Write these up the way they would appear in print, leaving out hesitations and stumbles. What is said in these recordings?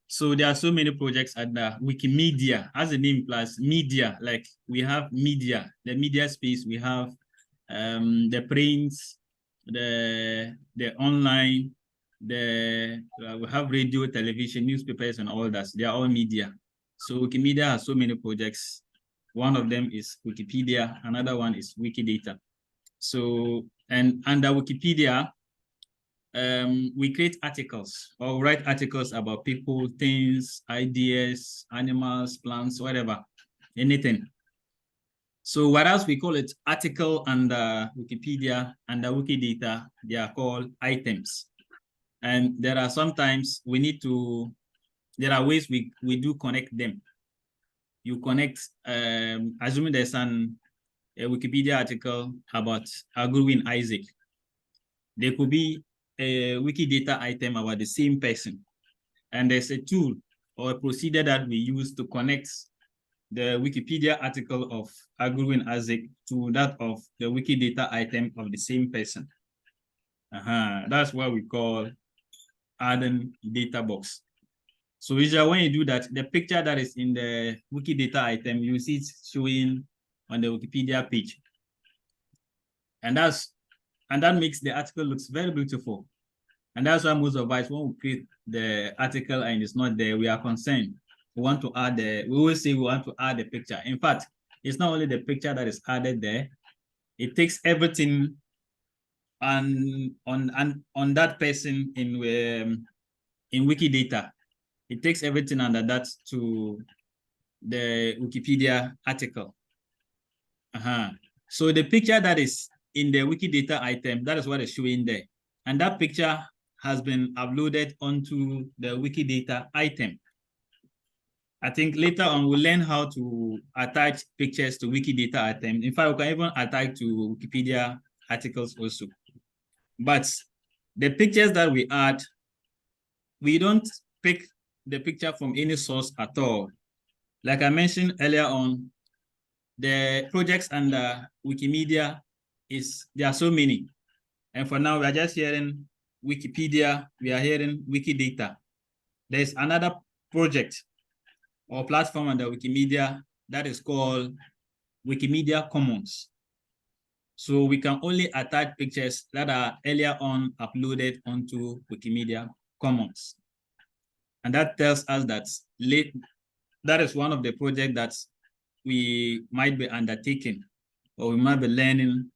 So there are so many projects at the Wikimedia, as the name implies, media. Like we have media, the media space. We have the prints, the online, we have radio, television, newspapers, and all that. They are all media. So Wikimedia has so many projects. One of them is Wikipedia. Another one is Wikidata. So, and under Wikipedia, we create articles or write articles about people, things, ideas, animals, plants, whatever, anything. So whereas we call it article under Wikipedia, under Wikidata, they are called items. And there are sometimes we need to, there are ways we do connect them. You connect, assuming there's a Wikipedia article about Agurwin Isaac. There could be a Wikidata item about the same person. And there's a tool or a procedure that we use to connect the Wikipedia article of Agurwin Isaac to that of the Wikidata item of the same person. That's what we call adding data box. So usually when you do that, the picture that is in the Wikidata item, you see it showing on the Wikipedia page. And that makes the article looks very beautiful. And that's why most of us, when we create the article and it's not there, we are concerned. We want to add we always say we want to add the picture. In fact, it's not only the picture that is added there, it takes everything on that person in Wikidata. It takes everything under that to the Wikipedia article. So the picture that is in the Wikidata item, that is what is showing there. And that picture has been uploaded onto the Wikidata item. I think later on we'll learn how to attach pictures to Wikidata item. In fact, we can even attach to Wikipedia articles also. But the pictures that we add, we don't pick the picture from any source at all. Like I mentioned earlier on, the projects under Wikimedia there are so many. And for now, we are just hearing Wikipedia, we are hearing Wikidata. There's another project or platform under Wikimedia that is called Wikimedia Commons. So we can only attach pictures that are earlier on uploaded onto Wikimedia Commons. And that tells us that that is one of the projects that we might be undertaking or we might be learning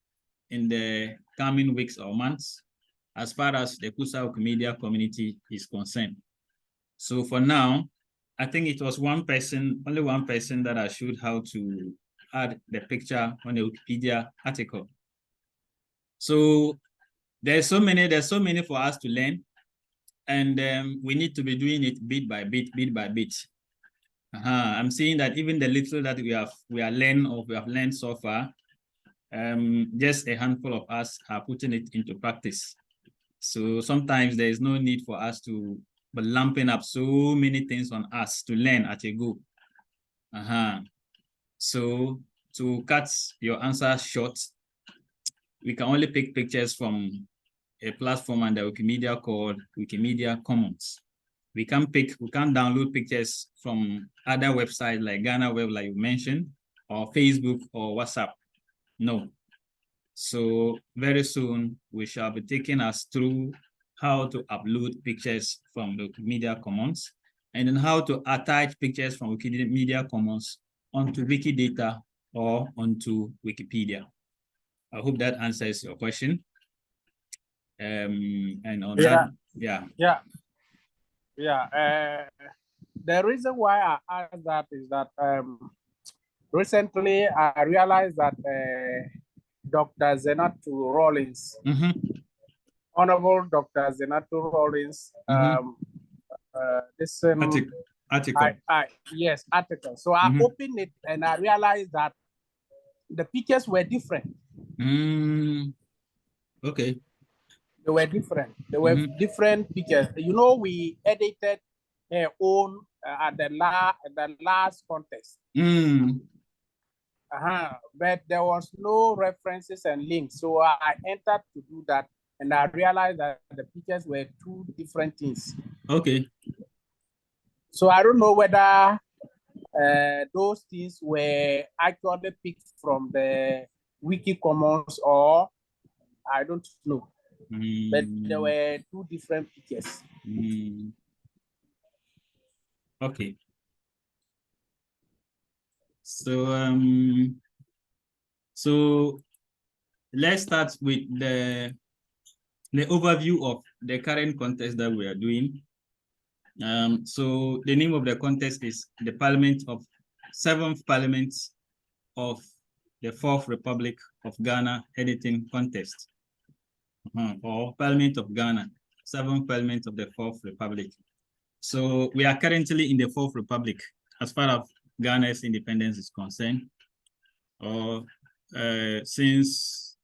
in the coming weeks or months as far as the Kusaal Wikimedia Community is concerned. So for now, I think it was only one person that I showed how to add the picture on the Wikipedia article. So there's so many for us to learn, and we need to be doing it bit by bit. I'm seeing that even the little that we have learned so far, just a handful of us are putting it into practice. So sometimes there is no need for us to be lumping up so many things on us to learn at a go. So to cut your answer short, we can only pick pictures from a platform under Wikimedia called Wikimedia Commons. We can't download pictures from other websites like Ghana Web, like you mentioned, or Facebook or WhatsApp. No. So very soon we shall be taking us through how to upload pictures from the Wikimedia Commons and then how to attach pictures from Wikimedia Commons onto Wikidata or onto Wikipedia. I hope that answers your question. And on that, the reason why I asked that is that recently I realized that Dr. Zenatu Rollins, Honorable Dr. Zenatu Rollins, this article. Yes, article. So I opened it and I realized that the pictures were different. Okay. They were different. They were different pictures. You know, we edited her own at the last contest. But there was no references and links. So I entered to do that and I realized that the pictures were two different things. Okay. So I don't know whether those things were actually picked from the Wiki Commons or I don't know. But there were two different pictures. Okay. So so let's start with the overview of the current contest that we are doing. So the name of the contest is the Seventh Parliament of the Fourth Republic of Ghana Editing Contest, or Parliament of Ghana, Seventh Parliament of the Fourth Republic. So we are currently in the Fourth Republic as far as Ghana's independence is concerned, or since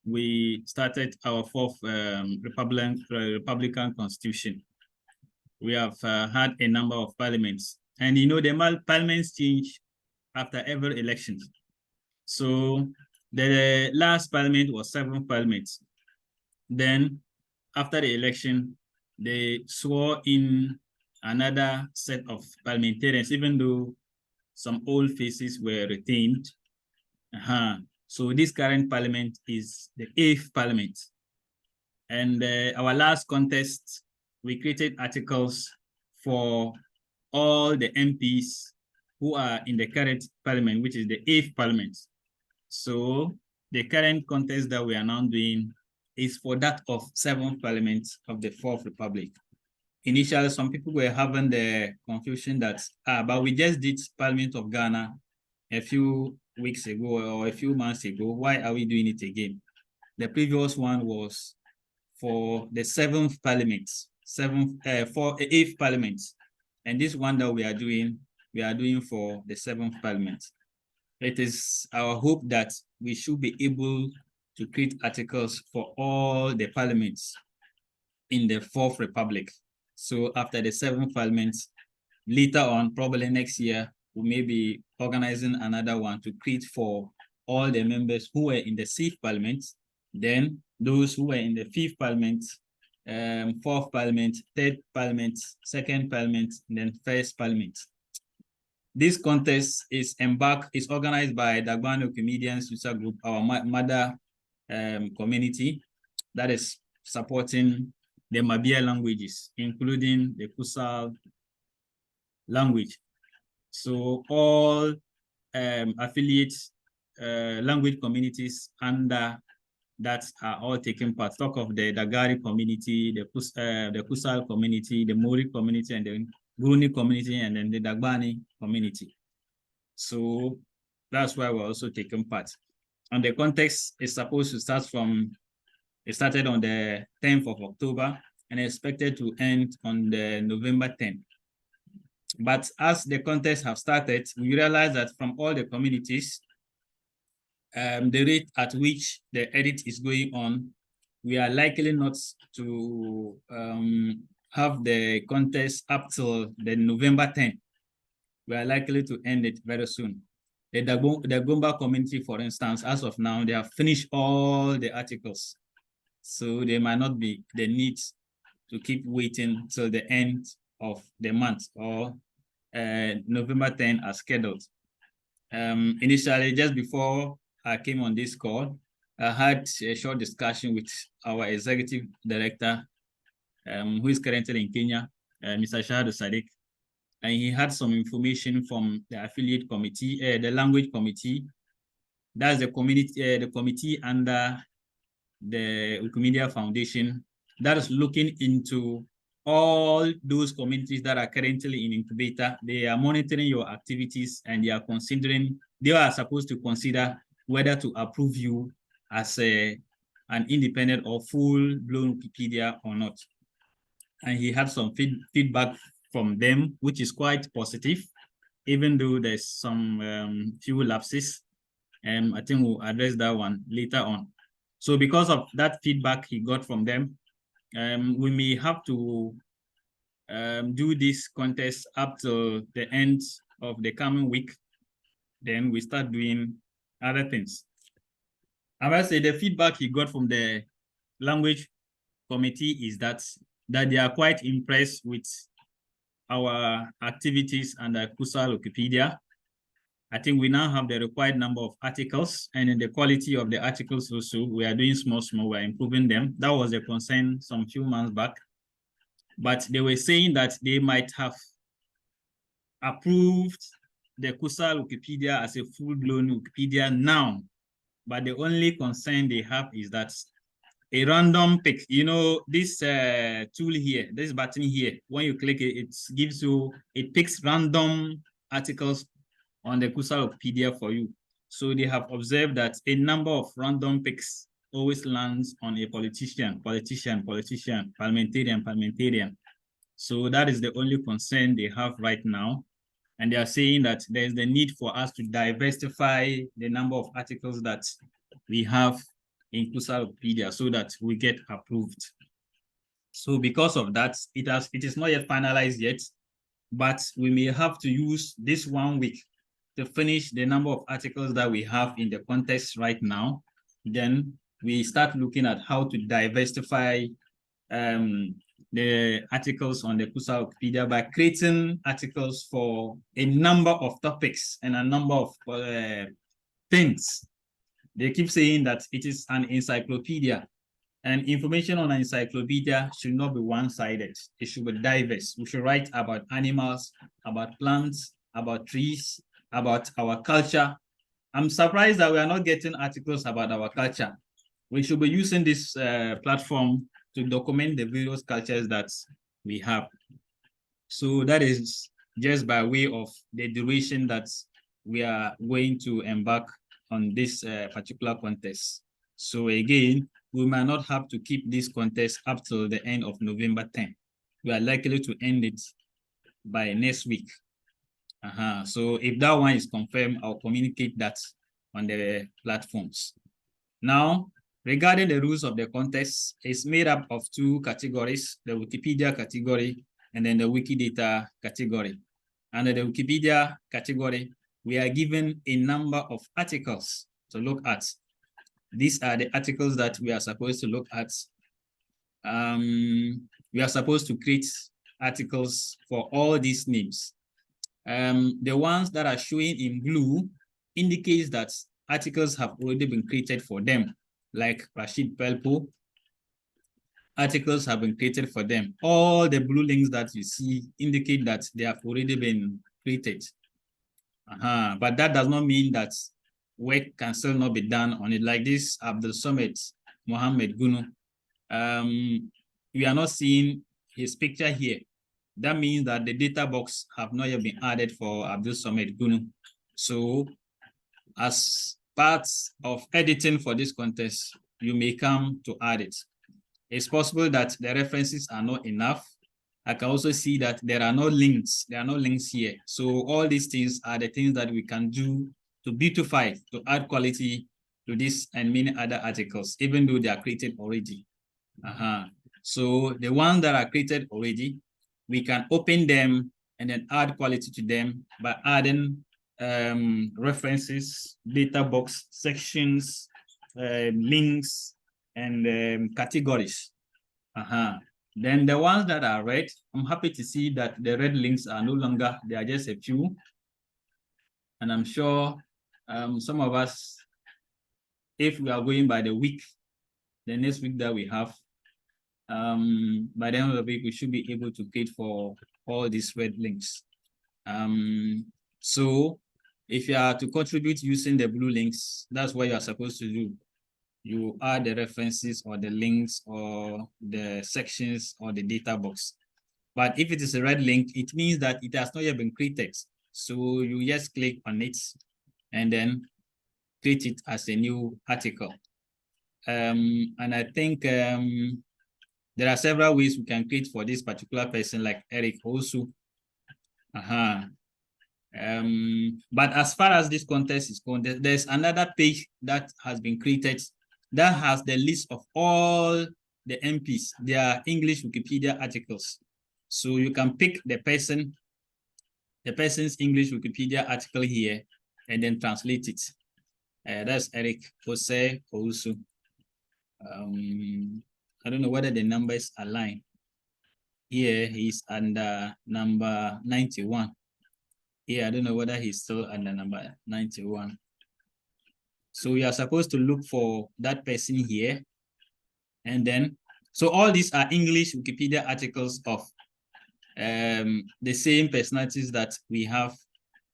we started our fourth Republican Constitution. We have had a number of parliaments, and you know, the parliaments change after every election. So the last parliament was 7 parliaments. Then after the election, they swore in another set of parliamentarians, even though some old faces were retained. So this current parliament is the 8th parliament. And our last contest, we created articles for all the MPs who are in the current parliament, which is the 8th parliament. So the current contest that we are now doing is for that of 7th parliament of the 4th Republic. Initially, some people were having the confusion that, but we just did Parliament of Ghana a few weeks ago or a few months ago. Why are we doing it again? The previous one was for the 7th parliament, for 8th parliament. And this one that we are doing for the 7th parliament. It is our hope that we should be able to create articles for all the parliaments in the 4th Republic. So after the 7th parliament, later on, probably next year, we may be organizing another one to create for all the members who were in the 6th parliament, then those who were in the 5th parliament, 4th parliament, 3rd parliament, 2nd parliament, and then 1st parliament. This contest is organized by the Kusaal Wikimedia User Group, our mother community that is supporting the Mabia languages, including the Kusaal language. So all affiliate language communities under that are all taking part. Talk of the Dagari community, the Kusaal community, the Mori community, and the Guni community, and then the Dagbani community. So that's why we're also taking part. And the context is supposed to start it started on the 10th of October and expected to end on the November 10th. But as the contest have started, we realized that from all the communities, the rate at which the edit is going on, we are likely not to have the contest up till the November 10th. We are likely to end it very soon. The Gomba community, for instance, as of now, they have finished all the articles. So there might not be the need to keep waiting till the end of the month or November 10 as scheduled. Initially, just before I came on this call, I had a short discussion with our executive director, who is currently in Kenya, Mr. Shahadu Sadiq, and he had some information from the affiliate committee, the language committee. That's the committee under the Wikimedia Foundation that is looking into all those communities that are currently in incubator. They are monitoring your activities and they are supposed to consider whether to approve you as an independent or full-blown Wikipedia or not. And he had some feedback from them, which is quite positive, even though there's some few lapses. I think we'll address that one later on. So because of that feedback he got from them, we may have to do this contest up to the end of the coming week. Then we start doing other things. I must say the feedback he got from the language committee is that they are quite impressed with our activities under Kusaal Wikipedia. I think we now have the required number of articles, and in the quality of the articles also, we are doing small, we're improving them. That was a concern some few months back, but they were saying that they might have approved the Kusaal Wikipedia as a full-blown Wikipedia now, but the only concern they have is that a random pick, you know, this tool here, this button here, when you click it, it gives you, it picks random articles on the Kusaal Wikipedia for you. So they have observed that a number of random picks always lands on a politician, parliamentarian. So that is the only concern they have right now. And they are saying that there's the need for us to diversify the number of articles that we have in Kusaal Wikipedia so that we get approved. So because of that, it is not yet finalized yet, but we may have to use this 1 week to finish the number of articles that we have in the contest right now. Then we start looking at how to diversify the articles on the Kusaal Wikipedia by creating articles for a number of topics and a number of things. They keep saying that it is an encyclopedia, and information on an encyclopedia should not be one-sided. It should be diverse. We should write about animals, about plants, about trees, about our culture. I'm surprised that we are not getting articles about our culture. We should be using this platform to document the various cultures that we have. So that is just by way of the duration that we are going to embark on this particular contest. So again, we might not have to keep this contest up till the end of November 10. We are likely to end it by next week. So if that one is confirmed, I'll communicate that on the platforms. Now, regarding the rules of the contest, it's made up of 2 categories, the Wikipedia category and then the Wikidata category. Under the Wikipedia category, we are given a number of articles to look at. These are the articles that we are supposed to look at. We are supposed to create articles for all these names. The ones that are showing in blue indicates that articles have already been created for them, like Rashid Pelpo. Articles have been created for them. All the blue links that you see indicate that they have already been created. But that does not mean that work can still not be done on it. Like this Abdul Samad Mohammed Gunu. We are not seeing his picture here. That means that the data box have not yet been added for Abdul Samad Gunu. So as part of editing for this contest, you may come to add it. It's possible that the references are not enough. I can also see that there are no links. There are no links here. So all these things are the things that we can do to beautify, to add quality to this and many other articles, even though they are created already. So the ones that are created already, we can open them and then add quality to them by adding references, data box, sections, links, and categories. Then the ones that are red, I'm happy to see that the red links are no longer, they are just a few. And I'm sure some of us, if we are going by the week, the next week that we have, by the end of the week, we should be able to create for all these red links. So if you are to contribute using the blue links, that's what you are supposed to do. You add the references or the links or the sections or the data box. But if it is a red link, it means that it has not yet been created. So you just click on it and then create it as a new article. And I think there are several ways we can create for this particular person, like Eric also. But as far as this contest is concerned, there's another page that has been created that has the list of all the MPs, their English Wikipedia articles. So you can pick the person's English Wikipedia article here and then translate it. That's Eric Jose also. I don't know whether the numbers align. here he's under number 91. Here, I don't know whether he's still under number 91. So we are supposed to look for that person here. And then, so all these are English Wikipedia articles of the same personalities that we have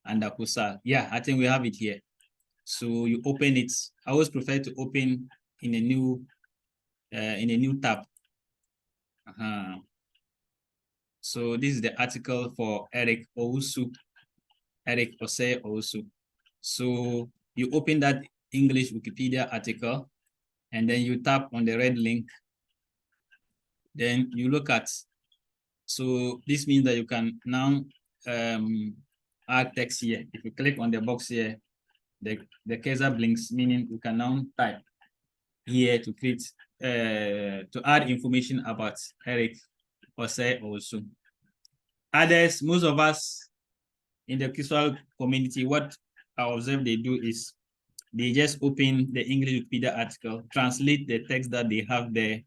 under Kusaal. Yeah, I think we have it here. So you open it. I always prefer to open in a new tab. So this is the article for Eric Owusu. Eric Osei Owusu. So you open that English Wikipedia article, and then you tap on the red link. Then you look at. So this means that you can now add text here. If you click on the box here, the cursor blinks, meaning you can now type here to create to add information about Eric Osei Owusu. Others, most of us in the Kusaal community, what I observe they do is they just open the English Wikipedia article, translate the text that they have there,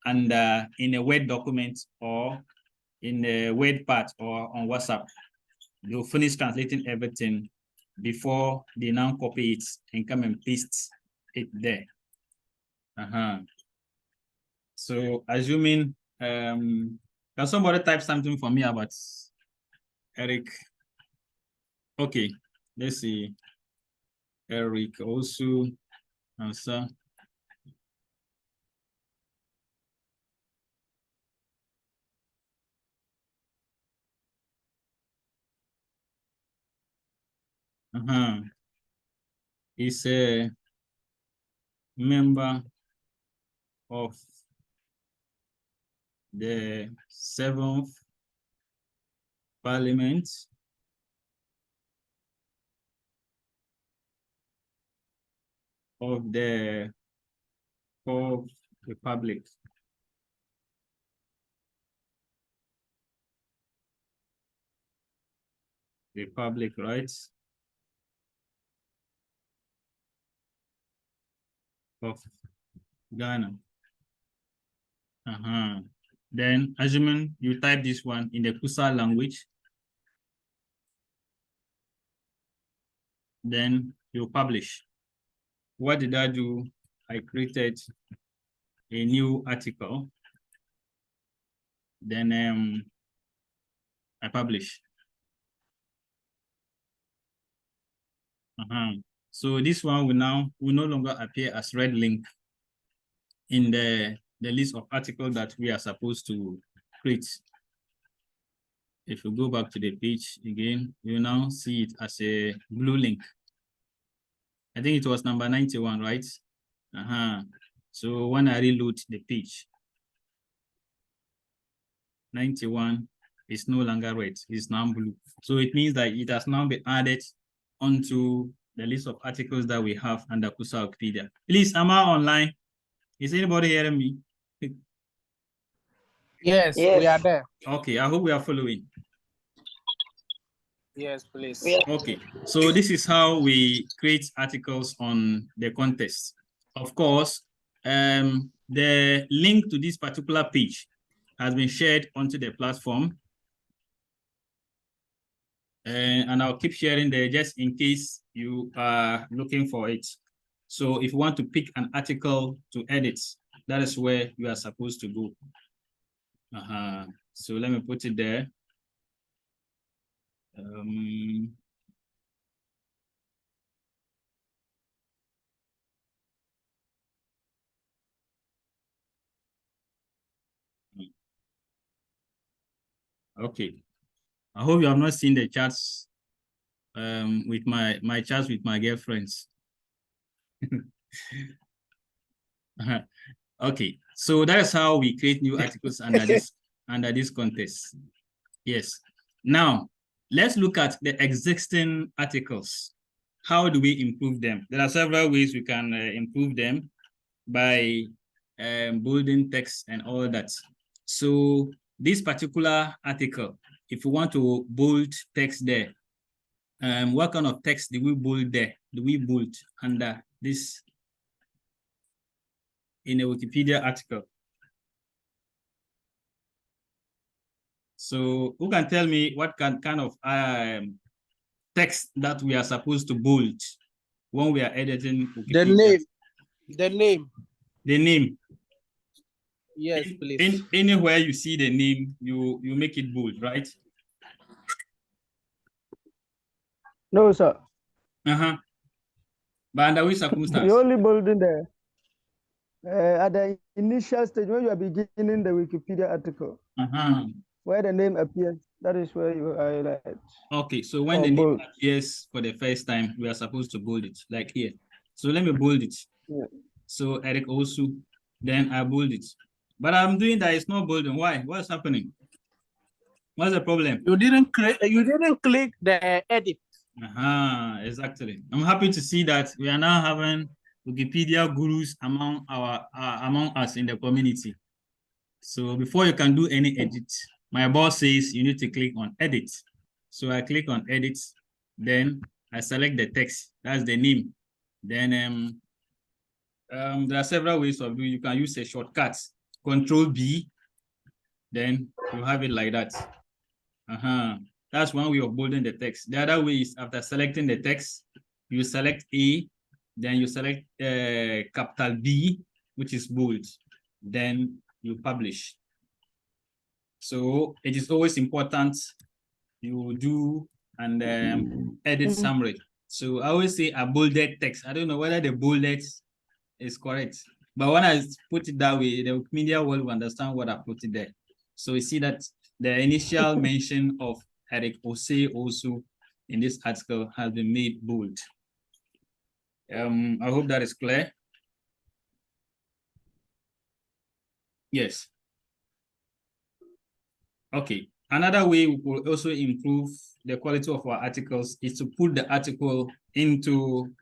and in a Word document or in a Word part or on WhatsApp, they'll finish translating everything before they now copy it and come and paste it there. So assuming, can somebody type something for me about Eric? Okay, let's see. Eric also answer. He's a member of the 7th Parliament of the 4th Republic. Republic, right? Of Ghana. Then, assuming you type this one in the Kusaal language, then you publish. What did I do? I created a new article. Then I publish. So this one will no longer appear as red link in the list of articles that we are supposed to create. If you go back to the page again, you now see it as a blue link. I think it was number 91, right? So when I reload the page, 91 is no longer red, it's now blue. So it means that it has now been added onto the list of articles that we have under Kusaal Wikipedia. Please, am I online? Is anybody hearing me? Yes, we are there. Okay, I hope we are following. Yes, please. Okay, so this is how we create articles on the contest. Of course, the link to this particular page has been shared onto the platform. And I'll keep sharing there just in case you are looking for it. So if you want to pick an article to edit, that is where you are supposed to go. So let me put it there. Okay. I hope you have not seen the chats with my chats with my girlfriends. Okay, so that is how we create new articles under this contest. Yes. Now let's look at the existing articles. How do we improve them? There are several ways we can improve them by bolding text and all that. So this particular article, if you want to bold text there, what kind of text do we bold there? Do we bold under this in a Wikipedia article? So who can tell me what kind of text that we are supposed to bold when we are editing Wikipedia? The name. The name. Yes, please. Anywhere you see the name, you make it bold, right? No, sir. But under which circumstance? You only bold in there. At the initial stage, when you are beginning the Wikipedia article, where the name appears, that is where you highlight. Okay, so when the name appears for the first time, we are supposed to bold it, like here. So let me bold it. Yeah. So Eric Osu, then I bold it. But I'm doing that, it's not bolding. Why? What's happening? What's the problem? You didn't click the edit. Exactly. I'm happy to see that we are now having Wikipedia gurus among us in the community. So before you can do any edit, my boss says you need to click on edit. So I click on edit, then I select the text. That's the name. Then there are several ways of doing. You can use a shortcut, Control B. Then you have it like that. That's one way of bolding the text. The other way is after selecting the text, you select A, then you select capital B, which is bold. Then you publish. So it is always important you do and edit summary. So I always say a bolded text. I don't know whether the bolded is correct, but when I put it that way, the media world will understand what I put it there. So you see that the initial mention of Eric Ose also in this article has been made bold. I hope that is clear. Yes. Okay. Another way we will also improve the quality of our articles is to put the article into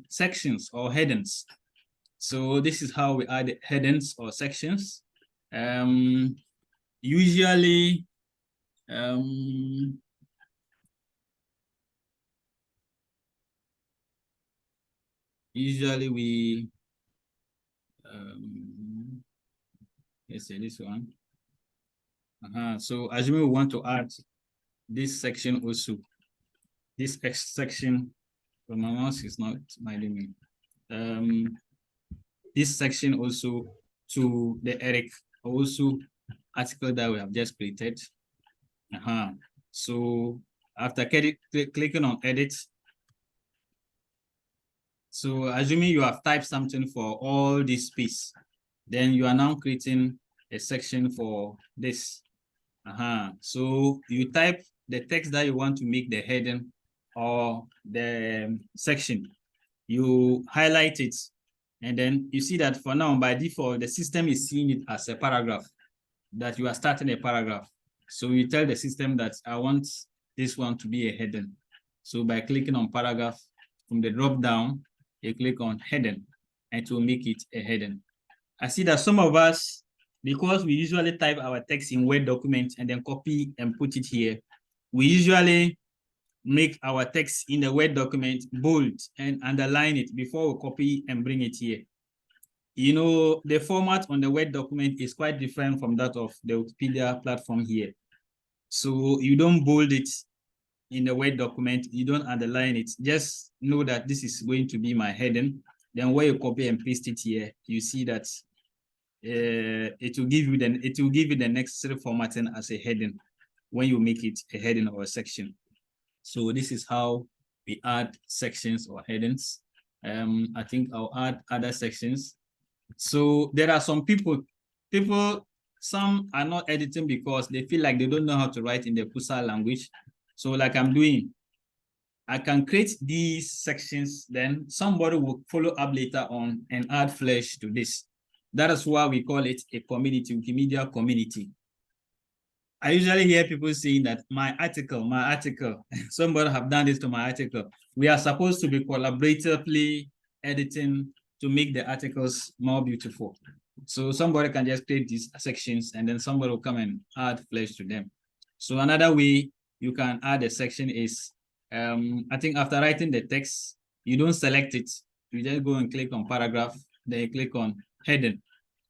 sections or headings. So this is how we add headings or sections. Usually, we let's say this one. So assuming we want to add this section also, this X section, but my mouse is not minding me. This section also to the Eric also article that we have just created. So after clicking on edit, so assuming you have typed something for all this space, then you are now creating a section for this. So you type the text that you want to make the heading or the section, you highlight it, and then you see that for now, by default, the system is seeing it as a paragraph, that you are starting a paragraph. So you tell the system that I want this one to be a heading. So by clicking on paragraph, from the drop down, you click on heading, and it will make it a heading. I see that some of us, because we usually type our text in Word document and then copy and put it here, we usually make our text in the Word document bold and underline it before we copy and bring it here. You know, the format on the Word document is quite different from that of the Wikipedia platform here. So you don't bold it in the Word document, you don't underline it. Just know that this is going to be my heading. Then when you copy and paste it here, you see that it will give you the necessary formatting as a heading when you make it a heading or a section. So this is how we add sections or headings. I think I'll add other sections. So there are some people, some are not editing because they feel like they don't know how to write in the Kusaal language. So like I'm doing, I can create these sections, then somebody will follow up later on and add flesh to this. That is why we call it a community, Wikimedia community. I usually hear people saying that my article, somebody have done this to my article. We are supposed to be collaboratively editing to make the articles more beautiful. So somebody can just create these sections and then somebody will come and add flesh to them. So another way you can add a section is, I think after writing the text, you don't select it. You just go and click on paragraph, then you click on heading.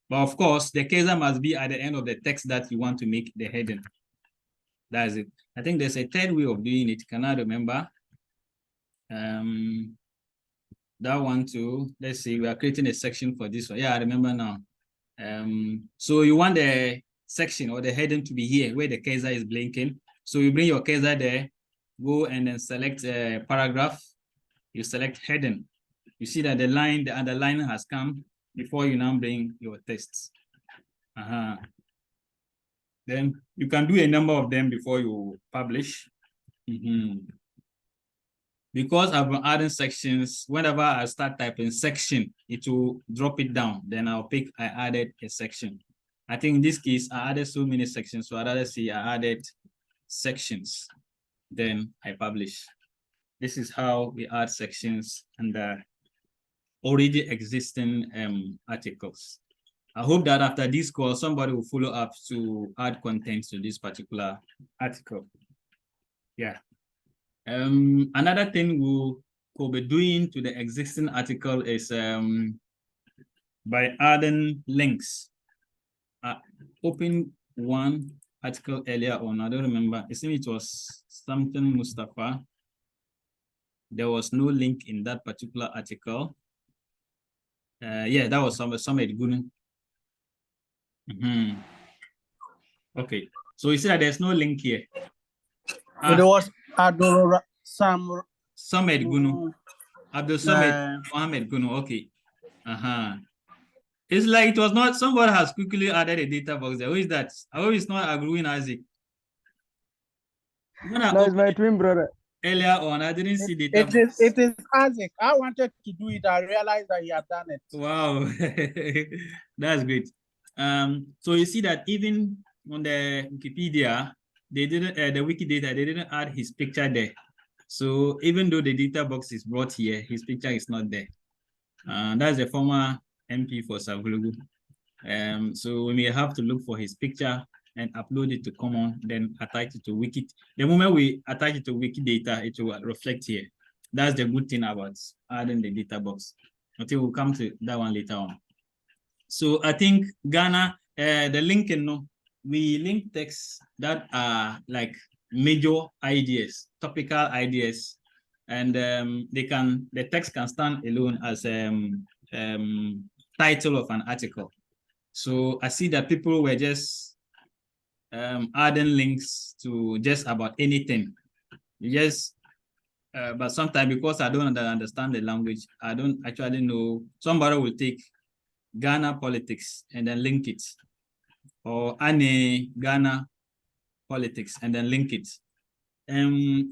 But of course, the cursor must be at the end of the text that you want to make the heading. That's it. I think there's a third way of doing it. Can I remember? That one too. Let's see. We are creating a section for this one. Yeah, I remember now. So you want the section or the heading to be here where the cursor is blinking. So you bring your cursor there, go and then select a paragraph. You select heading. You see that the underline has come before you now bring your text. Then you can do a number of them before you publish. Because I've been adding sections, whenever I start typing section, it will drop it down. Then I added a section. I think in this case, I added so many sections. So I'd rather say I added sections. Then I publish. This is how we add sections under already existing articles. I hope that after this call, somebody will follow up to add content to this particular article. Yeah. Another thing we could be doing to the existing article is by adding links. Open one article earlier on. I don't remember. I think it was something Mustafa. There was no link in that particular article. Yeah, that was Summit Gunu. Okay, so you see that there's no link here. It was Summit Gunu. Abdul Summit Mohammed Gunu. Okay. It's like it was not, somebody has quickly added a data box there. Who is that? I hope it's not Agruin Isaac. No, it's my twin brother. Earlier on, I didn't see data box. It is Isaac. I wanted to do it. I realized that he had done it. Wow. That's great. So you see that even on the Wikipedia, they didn't, the Wikidata, they didn't add his picture there. So even though the data box is brought here, his picture is not there. That's the former MP for Savulugu. So we may have to look for his picture and upload it to Common, then attach it to Wiki. The moment we attach it to Wikidata, it will reflect here. That's the good thing about adding the data box. I think we'll come to that one later on. So I think Ghana, the linking, we link texts that are like major ideas, topical ideas, and the text can stand alone as title of an article. So I see that people were just adding links to just about anything. But sometimes because I don't understand the language, I don't actually know. Somebody will take Ghana politics and then link it, or Ghana politics and then link it.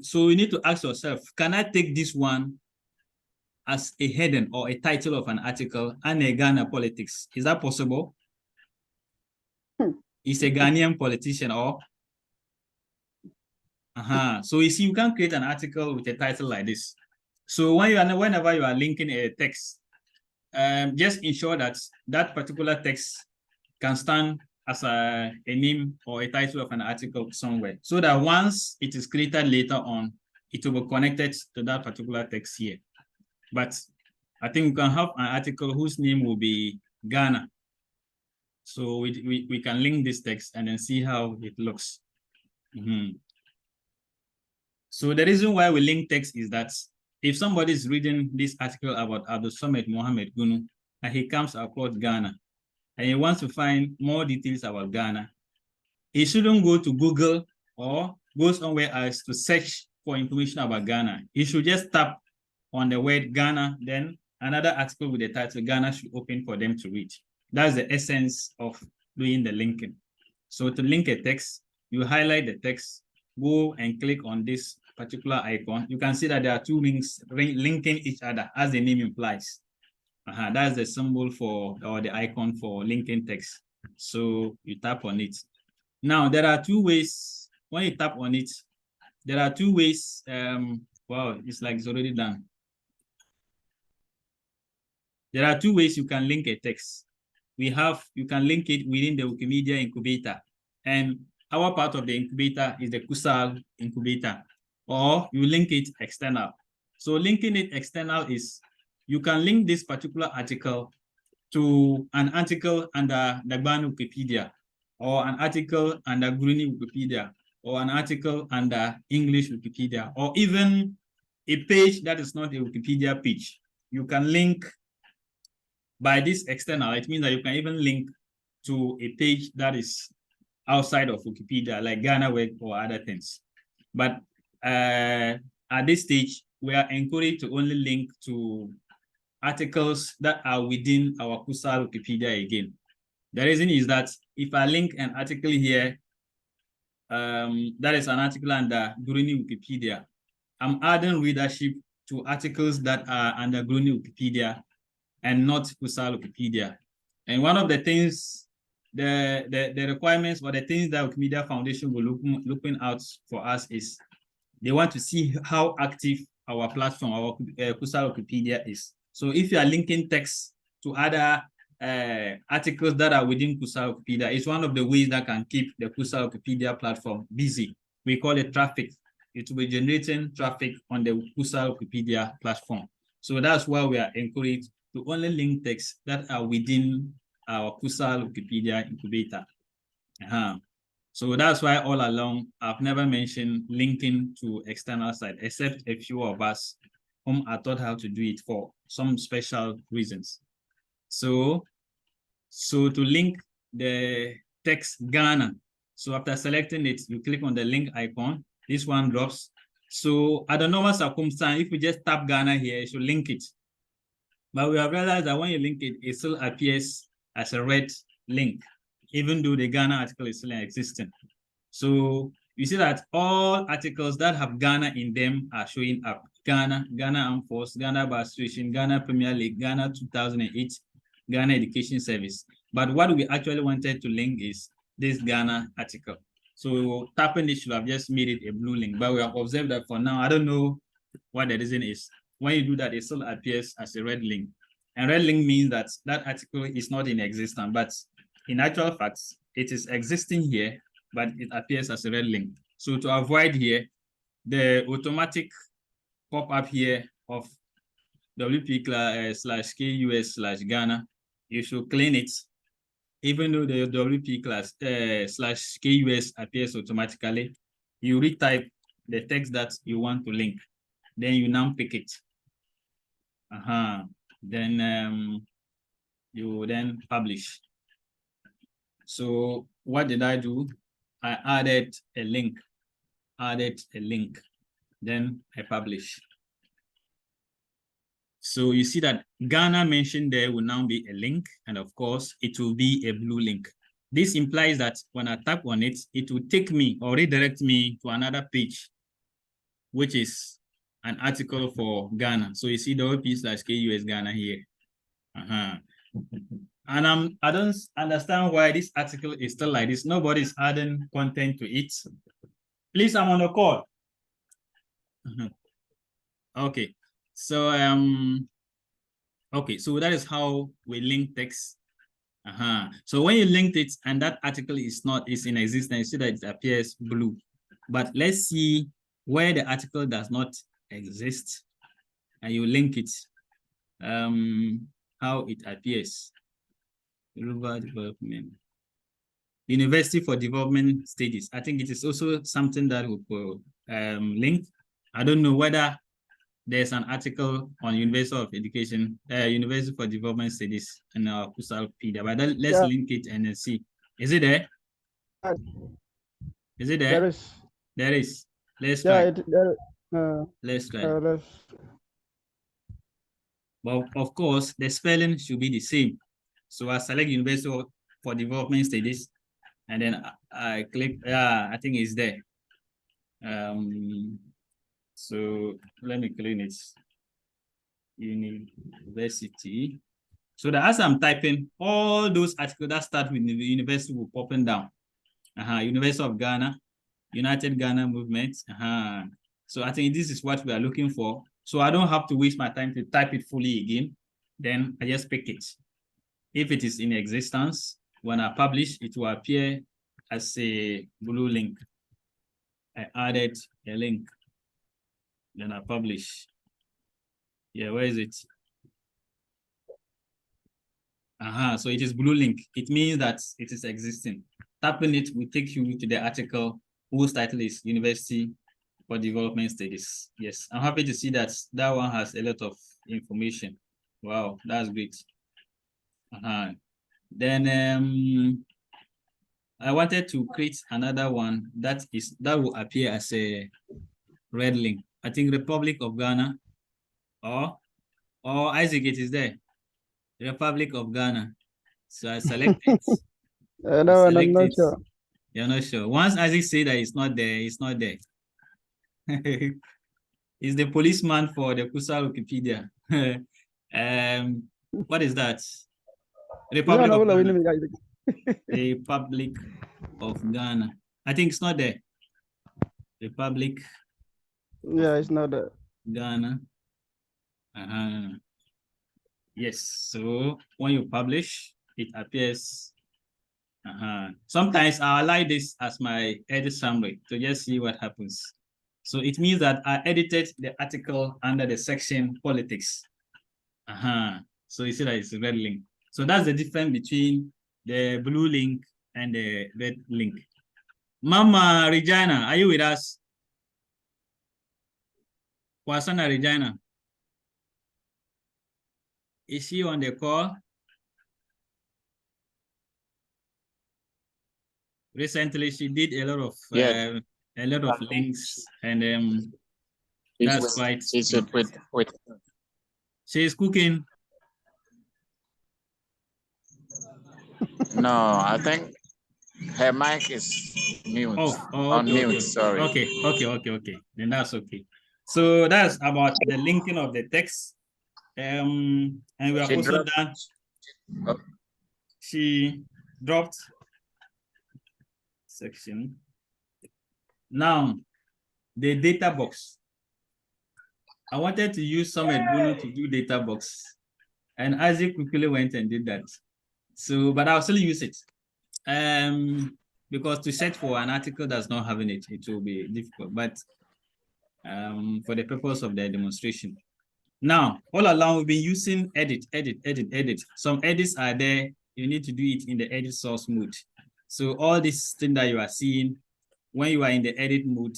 So you need to ask yourself, can I take this one as a heading or a title of an article, Ghana politics? Is that possible? Is a Ghanaian politician or? So you see, you can create an article with a title like this. So whenever you are linking a text, just ensure that that particular text can stand as a name or a title of an article somewhere, so that once it is created later on, it will be connected to that particular text here. But I think we can have an article whose name will be Ghana. So we can link this text and then see how it looks. So the reason why we link text is that if somebody is reading this article about Abdul Samad Mohammed Gunu and he comes across Ghana and he wants to find more details about Ghana, he shouldn't go to Google or go somewhere else to search for information about Ghana. He should just tap on the word Ghana, then another article with the title Ghana should open for them to read. That's the essence of doing the linking. So to link a text, you highlight the text, go and click on this particular icon. You can see that there are two links linking each other, as the name implies. That's the symbol for, or the icon for linking text. So you tap on it. Now, there are two ways. When you tap on it, there are two ways. Wow, it's like it's already done. There are two ways you can link a text. You can link it within the Wikimedia incubator. And our part of the incubator is the Kusaal incubator, or you link it external. So linking it external is, you can link this particular article to an article under the Ghana Wikipedia, or an article under Gruni Wikipedia, or an article under English Wikipedia, or even a page that is not a Wikipedia page. You can link by this external. It means that you can even link to a page that is outside of Wikipedia, like Ghana Web or other things. But at this stage, we are encouraged to only link to articles that are within our Kusaal Wikipedia again. The reason is that if I link an article here, that is an article under Guruni Wikipedia, I'm adding readership to articles that are under Guruni Wikipedia and not Kusaal Wikipedia. And one of the things, the requirements or the things that Wikimedia Foundation will looking out for us is they want to see how active our platform, our Kusaal Wikipedia is. So if you are linking text to other articles that are within Kusaal Wikipedia, it's one of the ways that can keep the Kusaal Wikipedia platform busy. We call it traffic. It will be generating traffic on the Kusaal Wikipedia platform. So that's why we are encouraged to only link texts that are within our Kusaal Wikipedia incubator. So that's why all along, I've never mentioned linking to external site, except a few of us whom I taught how to do it for some special reasons. So to link the text Ghana, so after selecting it, you click on the link icon, this one drops. So at the normal circumstance, if we just tap Ghana here, it should link it. But we have realized that when you link it, it still appears as a red link, even though the Ghana article is still existing. So you see that all articles that have Ghana in them are showing up. Ghana Armed Force, Ghana Bar Association, Ghana Premier League, Ghana 2008, Ghana Education Service. But what we actually wanted to link is this Ghana article. So tapping it should have just made it a blue link. But we have observed that for now, I don't know what the reason is. When you do that, it still appears as a red link. And red link means that that article is not in existence, but in actual fact, it is existing here, but it appears as a red link. So to avoid here, the automatic pop-up here of WP/KUS/Ghana, you should clean it, even though the WP/KUS appears automatically. You retype the text that you want to link, then you now pick it. Then you then publish. So what did I do? I added a link, then I publish. So you see that Ghana mentioned there will now be a link, and of course, it will be a blue link. This implies that when I tap on it, it will take me or redirect me to another page, which is an article for Ghana. So you see the WP/KUS Ghana here. And I don't understand why this article is still like this. Nobody's adding content to it. Please, I'm on the call. Okay. So okay, so that is how we link text. So when you linked it and that article is in existence, you see that it appears blue. But let's see where the article does not exist, and you link it, how it appears. Rural Development, University for Development Studies. I think it is also something that we could link. I don't know whether there's an article on University of Education, University for Development Studies in our Kusaal Wikipedia, but let's link it and then see. Is it there? Is it there? There is. There is. Let's try. Let's try. But of course, the spelling should be the same. So I select University for Development Studies, and then I click, I think it's there. So let me clean it. University. So that as I'm typing, all those articles that start with the university will popping down. University of Ghana, United Ghana Movement. So I think this is what we are looking for. So I don't have to waste my time to type it fully again. Then I just pick it. If it is in existence, when I publish, it will appear as a blue link. I added a link. Then I publish. Yeah, where is it? So it is blue link. It means that it is existing. Tapping it will take you to the article whose title is University for Development Studies. Yes, I'm happy to see that that one has a lot of information. Wow, that's great. Then I wanted to create another one that will appear as a red link. I think Republic of Ghana or Isaac, it is there. Republic of Ghana. So I select it. No, I'm not sure. You're not sure. Once Isaac say that it's not there, it's not there. He's the policeman for the Kusaal Wikipedia. What is that? Republic of Ghana. Republic of Ghana. I think it's not there. Republic. Yeah, it's not there. Ghana. Yes. So when you publish, it appears. Sometimes I'll allow this as my edit summary to just see what happens. So it means that I edited the article under the section politics. So you see that it's a red link. So that's the difference between the blue link and the red link. Mama Regina, are you with us? Wasana Regina. Is she on the call? Recently, she did a lot of links, and that's quite. She's cooking. No, I think her mic is mute. On mute, sorry. Okay. Then that's okay. So that's about the linking of the text. And we have also done. She dropped section. Now, the data box. I wanted to use Summit Bruno to do data box, and Isaac quickly went and did that. So, but I'll still use it. Because to search for an article that's not having it, it will be difficult. But for the purpose of the demonstration. Now, all along we've been using edit. Some edits are there. You need to do it in the edit source mode. So all this thing that you are seeing when you are in the edit mode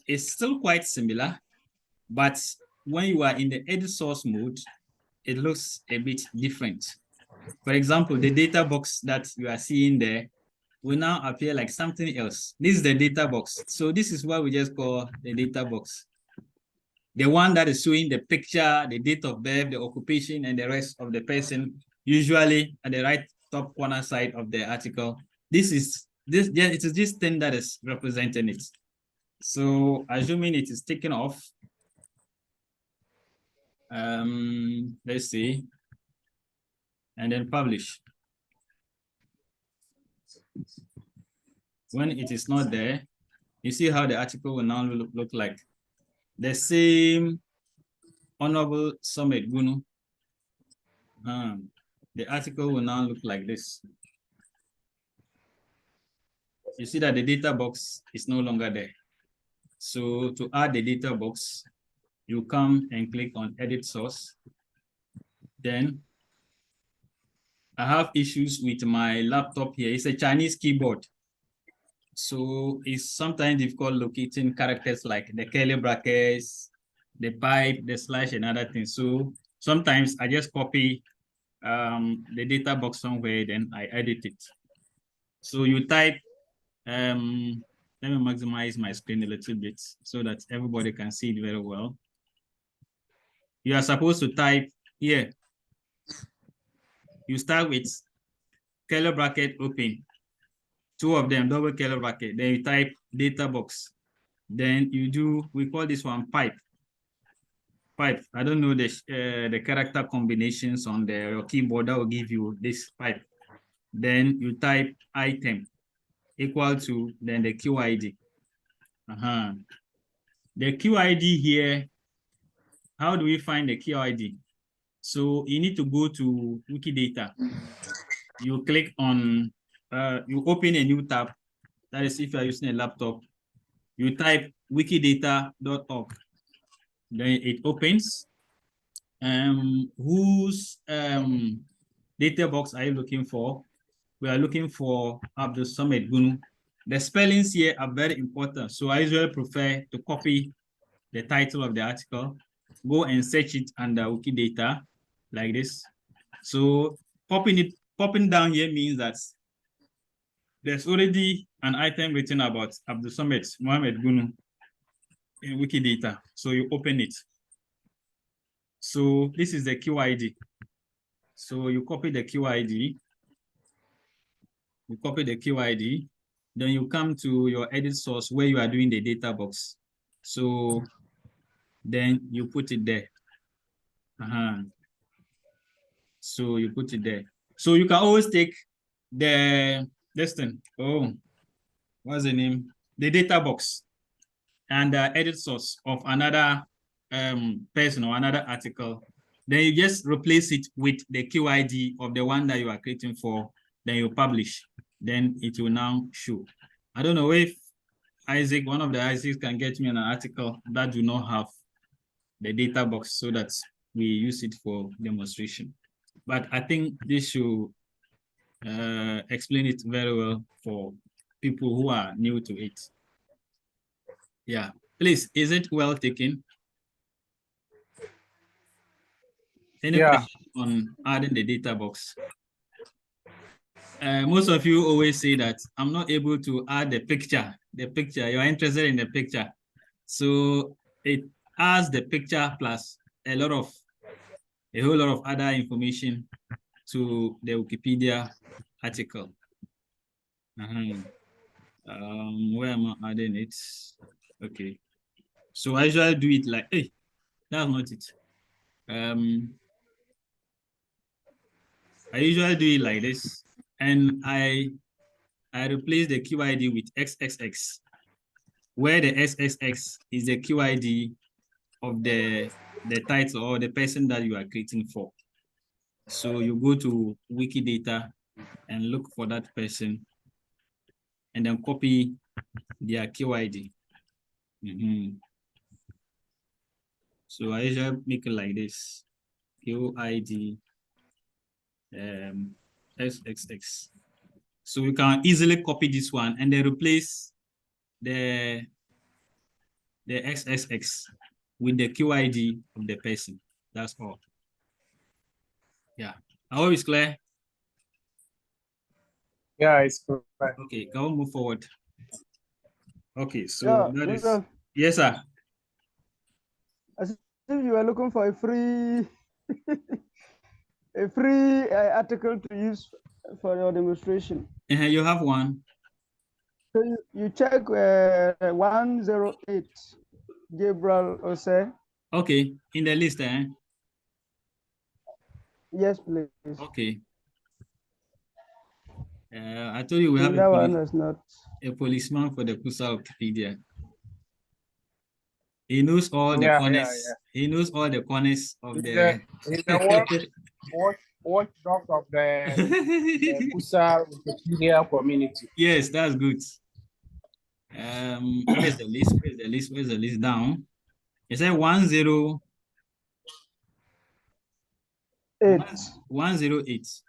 is still quite similar, but when you are in the edit source mode, it looks a bit different. For example, the data box that you are seeing there will now appear like something else. This is the data box. So this is what we just call the data box. The one that is showing the picture, the date of birth, the occupation, and the rest of the person, usually at the right top corner side of the article. It is this thing that is representing it. So assuming it is taken off, let's see, and then publish. When it is not there, you see how the article will now look like. The same Honorable Summit Gunu. The article will now look like this. You see that the data box is no longer there. So to add the data box, you come and click on edit source. Then I have issues with my laptop here. It's a Chinese keyboard. So it's sometimes difficult locating characters like the curly brackets, the pipe, the slash, and other things. So sometimes I just copy the data box somewhere, then I edit it. So you type, let me maximize my screen a little bit so that everybody can see it very well. You are supposed to type here. You start with curly bracket open. Two of them, double curly bracket. Then you type data box. Then you do, we call this one pipe. Pipe. I don't know the character combinations on your keyboard that will give you this pipe. Then you type item equal to then the QID. The QID here, how do we find the QID? So you need to go to Wikidata. You click on, you open a new tab. That is if you are using a laptop. You type wikidata.org. Then it opens. Whose data box are you looking for? We are looking for Abdul Samad Gunu. The spellings here are very important. So I usually prefer to copy the title of the article, go and search it under Wikidata like this. So popping down here means that there's already an item written about Abdul Samad Mohamed Gunu in Wikidata. So you open it. So this is the QID. So you copy the QID. You copy the QID. Then you come to your edit source where you are doing the data box. So then you put it there. So you put it there. So you can always take this thing. Oh, what's the name? The data box and the edit source of another person or another article. Then you just replace it with the QID of the one that you are creating for. Then you publish. Then it will now show. I don't know if Isaac, one of the Isaacs, can get me an article that do not have the data box so that we use it for demonstration. But I think this should explain it very well for people who are new to it. Yeah, please, is it well taken? Any question on adding the data box? Most of you always say that I'm not able to add the picture. You're interested in the picture. So it adds the picture plus a whole lot of other information to the Wikipedia article. Where am I adding it? Okay. So I usually do it like, hey, that's not it. I usually do it like this, and I replace the QID with XXX, where the XXX is the QID of the title or the person that you are creating for. So you go to Wikidata and look for that person, and then copy their QID. So I usually make it like this: QID XXX. So you can easily copy this one and then replace the XXX with the QID of the person. That's all. Yeah. I hope it's clear. Yeah, it's clear. Okay, can we move forward? Okay, so that is yes, sir. As if you are looking for a free article to use for your demonstration. You have one. So you check 108, Gabriel Ose. Okay, in the list, eh? Yes, please. Okay. I told you we have a policeman for the Kusaal Wikipedia. He knows all the corners. Yeah. He knows all the corners of the watchdog of the Kusaal Wikimedia Community. Yes, that's good. Where's the list? Where's the list down? It said 108. 108.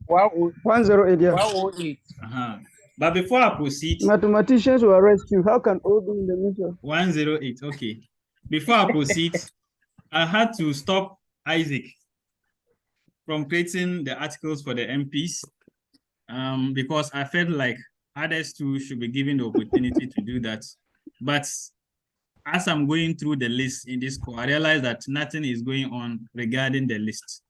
108, yeah. 108. But before I proceed, mathematicians will arrest you. How can all be in the middle? 108. Okay. Before I proceed, I had to stop Isaac from creating the articles for the MPs because I felt like others too should be given the opportunity to do that. But as I'm going through the list in this call, I realized that nothing is going on regarding the list.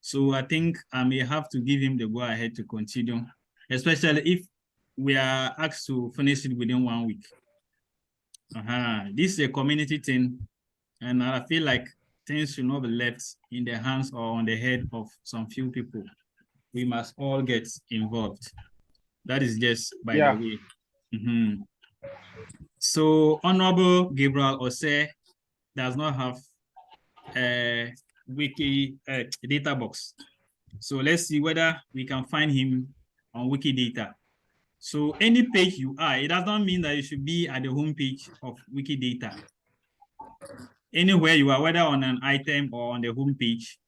So I think I may have to give him the go-ahead to continue, especially if we are asked to finish it within 1 week. This is a community thing, and I feel like things should not be left in the hands or on the head of some few people. We must all get involved. That is just by the way. So Honorable Gabriel Ose does not have a wiki data box. So let's see whether we can find him on Wikidata. So any page you are, it does not mean that you should be at the home page of Wikidata. Anywhere you are, whether on an item or on the home page,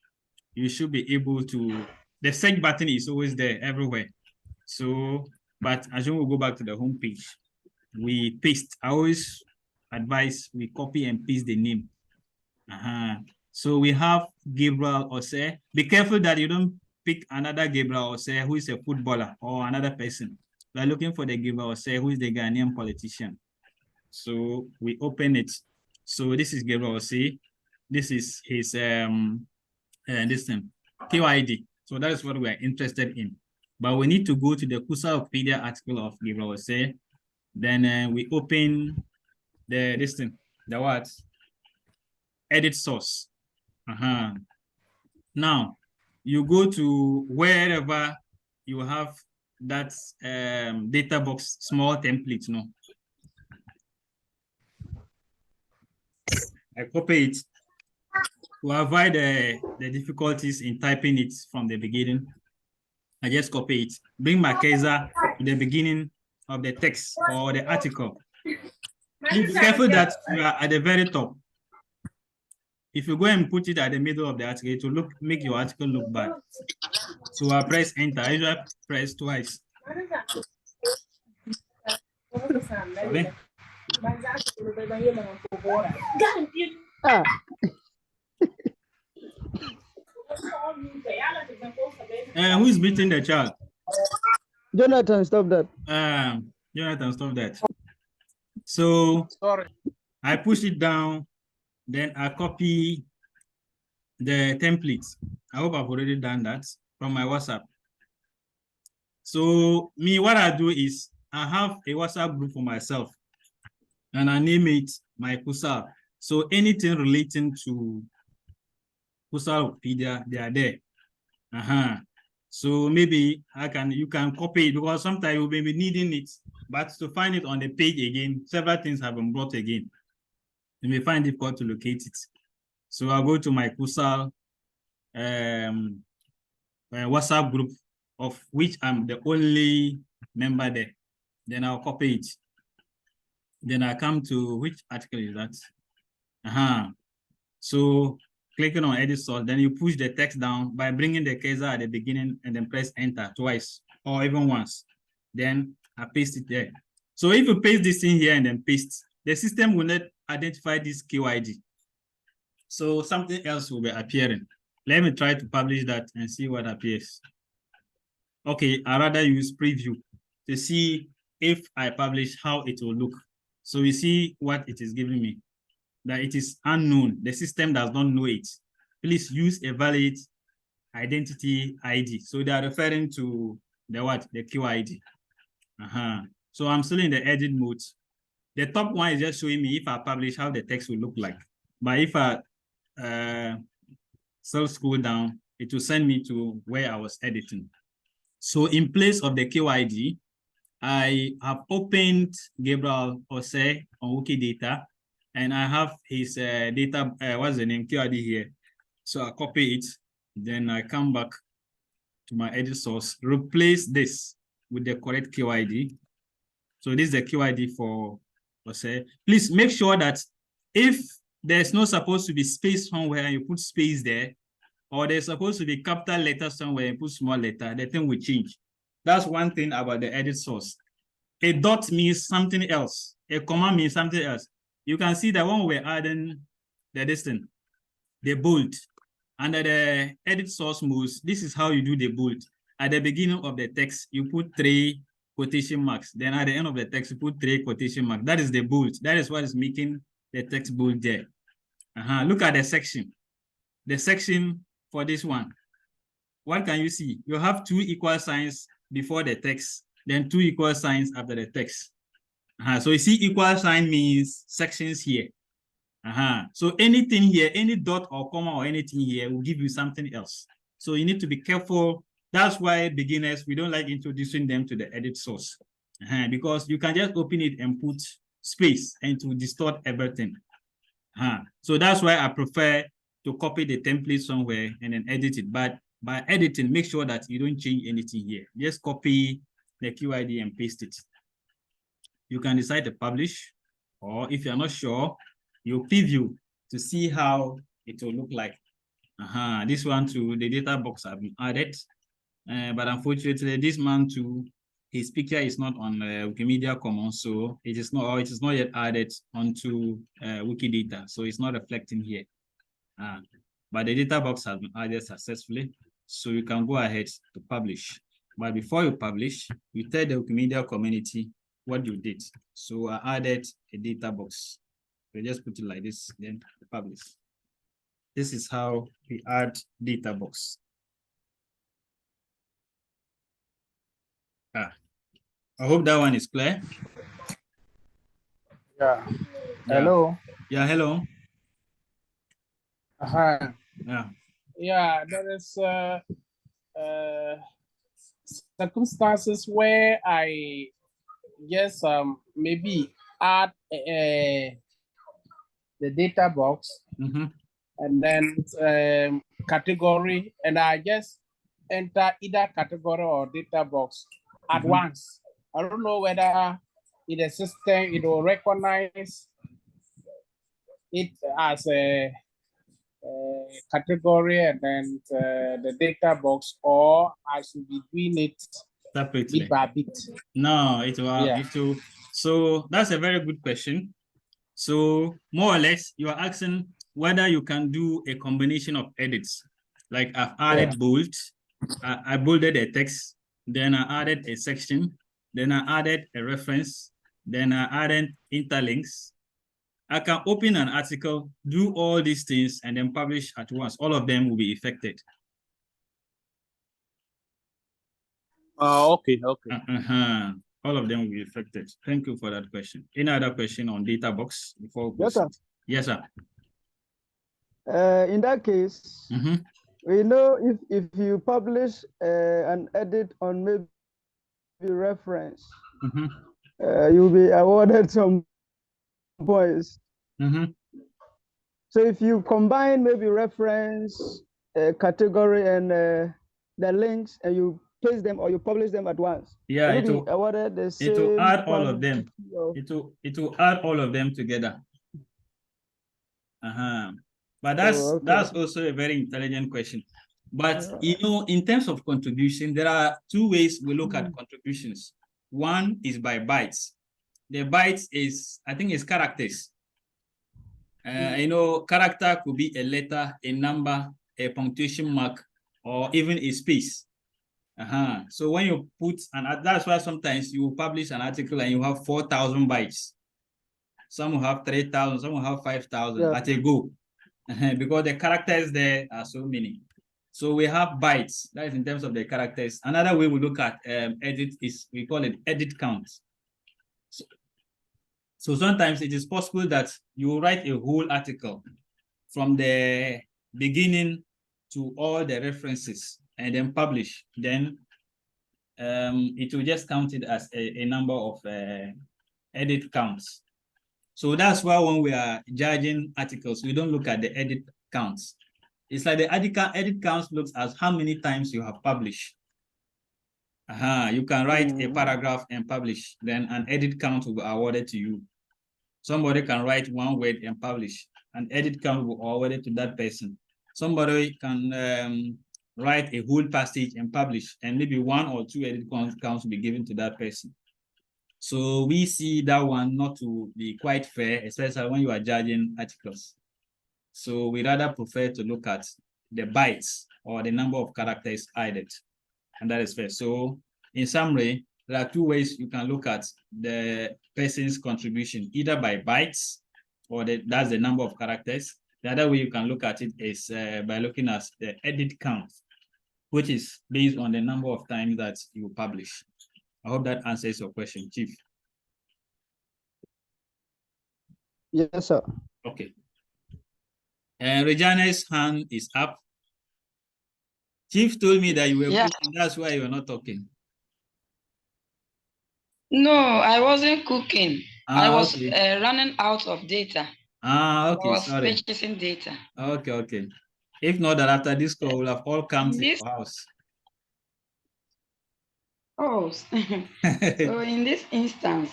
you should be able to, the search button is always there everywhere. So But as we go back to the home page, we paste. I always advise we copy and paste the name. So we have Gabriel Ose. Be careful that you don't pick another Gabriel Ose who is a footballer or another person. We are looking for the Gabriel Ose who is the Ghanaian politician. So we open it. So this is Gabriel Ose. This is his this thing, KYD. So that is what we are interested in. But we need to go to the Kusaal Wikipedia article of Gabriel Ose. Then we open this thing, the what? Edit source. Now, you go to wherever you have that data box small template, no? I copy it to avoid the difficulties in typing it from the beginning. I just copy it, bring my cursor to the beginning of the text or the article. Be careful that you are at the very top. If you go and put it at the middle of the article, it will make your article look bad. So I press enter. I usually press twice. Okay. Who is beating the child? Jonathan, stop that. Jonathan, stop that. So Sorry. I push it down, then I copy the templates. I hope I've already done that from my WhatsApp. So me, what I do is I have a WhatsApp group for myself and I name it my Kusaal. So anything relating to Kusaal Wikipedia, they are there. So maybe you can copy it because sometimes you may be needing it, but to find it on the page again, several things have been brought again. You may find it difficult to locate it. So I'll go to my Kusaal WhatsApp group, of which I'm the only member there. Then I'll copy it. Then I come to which article is that? So clicking on edit source, then you push the text down by bringing the cursor at the beginning and then press enter twice or even once. Then I paste it there. So if you paste this in here and then paste, the system will not identify this KYD. So something else will be appearing. Let me try to publish that and see what appears. Okay, I'd rather use preview to see if I publish how it will look. So we see what it is giving me, that it is unknown. The system does not know it. Please use a valid identity ID. So they are referring to the what? The QID. So I'm still in the edit mode. The top one is just showing me if I publish how the text will look like. But if I scroll down, it will send me to where I was editing. So in place of the QID, I have opened Gabriel Ose on Wikidata, and I have his data, what's the name, QID here. So I copy it, then I come back to my edit source, replace this with the correct QID. So this is the QID for Ose. Please make sure that if there's not supposed to be space somewhere and you put space there, or there's supposed to be capital letter somewhere and put small letter, the thing will change. That's one thing about the edit source. A dot means something else. A comma means something else. You can see that when we're adding the distance, the bold, under the edit source modes, this is how you do the bold. At the beginning of the text, you put 3 quotation marks. Then at the end of the text, you put 3 quotation marks. That is the bold. That is what is making the text bold there. Look at the section. The section for this one. What can you see? You have 2 equal signs before the text, then 2 equal signs after the text. So you see equal sign means sections here. So anything here, any dot or comma or anything here will give you something else. So you need to be careful. That's why beginners, we don't like introducing them to the edit source. Because you can just open it and put space and to distort everything. So that's why I prefer to copy the template somewhere and then edit it. But by editing, make sure that you don't change anything here. Just copy the QID and paste it. You can decide to publish, or if you're not sure, you preview to see how it will look like. This one too, the data box have been added. But unfortunately, this one too, his picture is not on Wikimedia Commons, so it is not, or it is not yet added onto Wikidata, so it's not reflecting here. But the data box has been added successfully, so you can go ahead to publish. But before you publish, you tell the Wikimedia community what you did. So I added a data box. So just put it like this, then publish. This is how we add data box. I hope that one is clear. Yeah. Hello. Yeah, hello. Yeah. Yeah, there is circumstances where I just maybe add the data box and then category, and I just enter either category or data box at once. I don't know whether in the system it will recognize it as a category and then the data box, or I should be doing it separately, bit by bit. No, it will. So that's a very good question. So more or less, you are asking whether you can do a combination of edits. Like I've added bold, I bolded a text, then I added a section, then I added a reference, then I added interlinks. I can open an article, do all these things, and then publish at once. All of them will be affected. Okay. All of them will be affected. Thank you for that question. Any other question on data box before we proceed? Yes, sir. In that case, we know if you publish an edit on maybe reference, you'll be awarded some points. So if you combine maybe reference, category, and the links, and you paste them or you publish them at once, yeah, it will awarded the same. It will add all of them. It will add all of them together. But that's also a very intelligent question. But you know, in terms of contribution, there are two ways we look at contributions. One is by bytes. The bytes is, I think, is characters. You know, character could be a letter, a number, a punctuation mark, or even a space. So when you put, and that's why sometimes you publish an article and you have 4,000 bytes. Some will have 3,000, some will have 5,000 at a go. Because the characters there are so many. So we have bytes, that is in terms of the characters. Another way we look at edit is, we call it edit count. So sometimes it is possible that you write a whole article from the beginning to all the references and then publish. Then it will just count it as a number of edit counts. So that's why when we are judging articles, we don't look at the edit counts. It's like the edit counts looks as how many times you have published. You can write a paragraph and publish, then an edit count will be awarded to you. Somebody can write one word and publish, an edit count will be awarded to that person. Somebody can write a whole passage and publish, and maybe one or two edit counts will be given to that person. So we see that one not to be quite fair, especially when you are judging articles. So we rather prefer to look at the bytes or the number of characters added, and that is fair. So in summary, there are two ways you can look at the person's contribution, either by bytes or that's the number of characters. The other way you can look at it is by looking at the edit count, which is based on the number of times that you publish. I hope that answers your question, Chief. Yes, sir. Okay. Regina's hand is up. Chief told me that you were cooking. That's why you're not talking. No, I wasn't cooking. I was running out of data. Okay, I was sorry. purchasing data. Okay. If not, that after this call, we'll have all come to your house. Oh, so in this instance,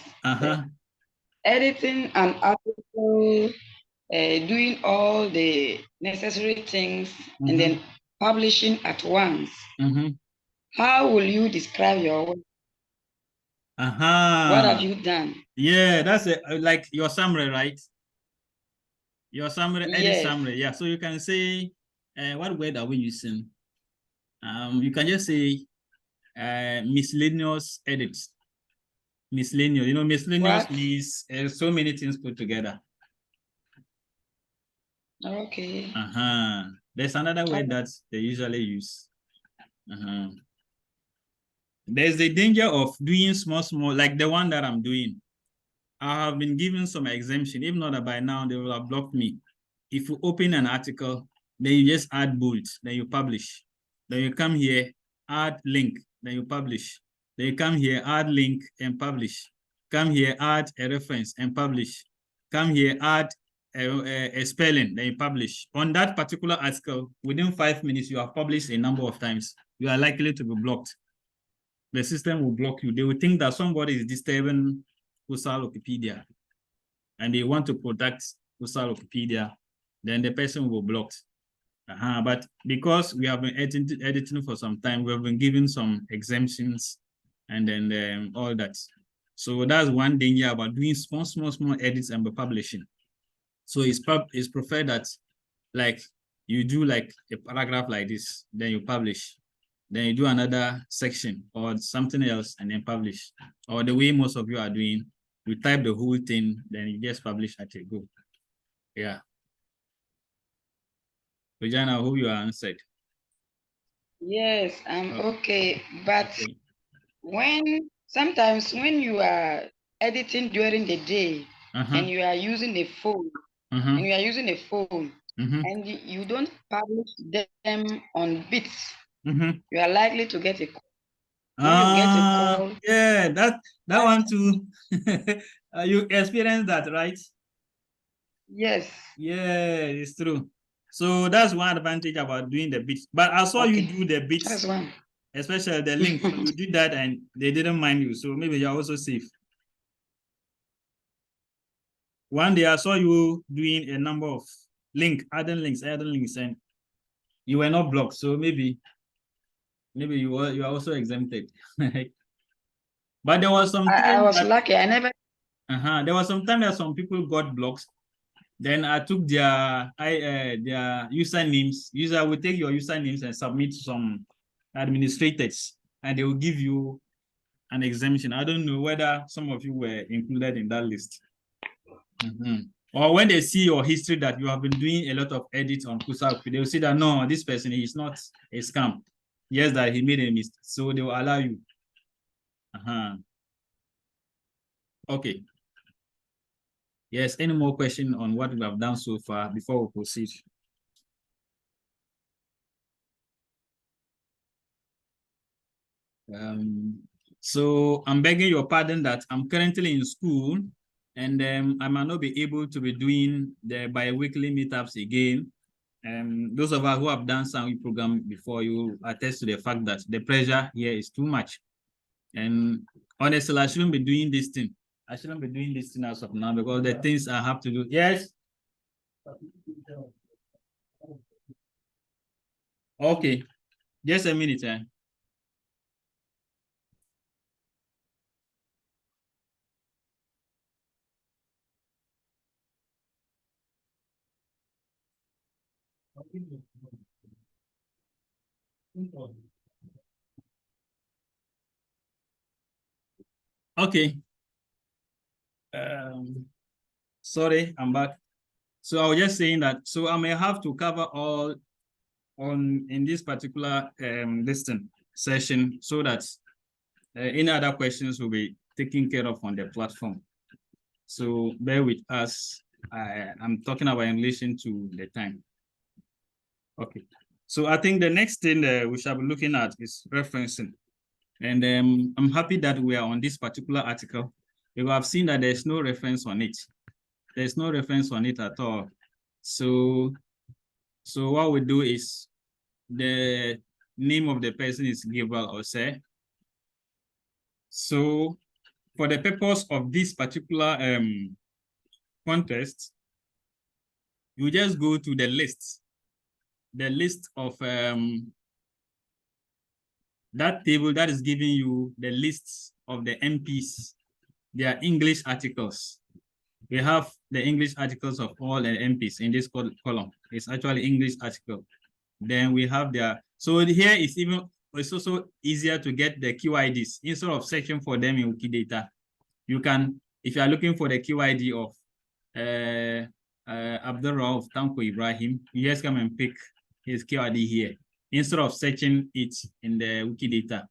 editing an article, doing all the necessary things, and then publishing at once. How will you describe your work? What have you done? Yeah, that's it. Like your summary, right? Your summary, edit Yes. summary. Yeah. So you can say, what word are we using? You can just say miscellaneous edits. Miscellaneous. You know, miscellaneous means so many things put together. Okay. There's another word that they usually use. There's the danger of doing small, like the one that I'm doing. I have been given some exemption. If not, by now they will have blocked me. If you open an article, then you just add bold, then you publish. Then you come here, add link, then you publish. Then you come here, add link and publish. Come here, add a reference and publish. Come here, add a spelling, then you publish. On that particular article, within 5 minutes, you have published a number of times. You are likely to be blocked. The system will block you. They will think that somebody is disturbing Kusaal Wikipedia and they want to protect Kusaal Wikipedia, then the person will be blocked. But because we have been editing for some time, we have been given some exemptions and then all that. So that's one danger about doing small edits and publishing. So it's preferred that like you do like a paragraph like this, then you publish. Then you do another section or something else and then publish. Or the way most of you are doing, you type the whole thing, then you just publish at a go. Yeah. Regina, I hope you are answered. Yes, okay. But sometimes when you are editing during the day and you are using a phone, and you don't publish them on bits, you are likely to get a call. Yeah, that one too. You experienced that, right? Yes. Yeah, it's true. So that's one advantage about doing the bits. But I saw you do the bits. That's one. Especially the link. So you did that and they didn't mind you. So maybe you're also safe. One day I saw you doing a number of adding links, and you were not blocked. So maybe you are also exempted. But there was some I was lucky. I never. There was some time that some people got blocked. Then I took their usernames. User will take your usernames and submit some administrators, and they will give you an exemption. I don't know whether some of you were included in that list. Or when they see your history that you have been doing a lot of edits on Kusaal, they will see that no, this person is not a scam. Yes, that he made a mistake. So they will allow you. Okay. Yes, any more question on what we have done so far before we proceed? So I'm begging your pardon that I'm currently in school and I might not be able to be doing the bi-weekly meetups again. Those of us who have done some program before, you attest to the fact that the pressure here is too much. And honestly, I shouldn't be doing this thing. I shouldn't be doing this thing as of now because the things I have to do. Yes. Okay. Just a minute. Okay. Sorry, I'm back. So I was just saying that, so I may have to cover all in this particular session so that any other questions will be taken care of on the platform. So bear with us. I'm talking about in relation to the time. Okay. So I think the next thing we shall be looking at is referencing. And I'm happy that we are on this particular article because I've seen that there's no reference on it. There's no reference on it at all. So what we do is the name of the person is Gabriel Ose. So for the purpose of this particular contest, you just go to the list of that table that is giving you the lists of the MPs, their English articles. We have the English articles of all the MPs in this column. It's actually English article. Then we have their, so here is even, it's also easier to get the QIDs instead of searching for them in Wikidata. You can, if you are looking for the QID of Abdullah of Tanko Ibrahim, you just come and pick his QID here instead of searching it in the Wikidata,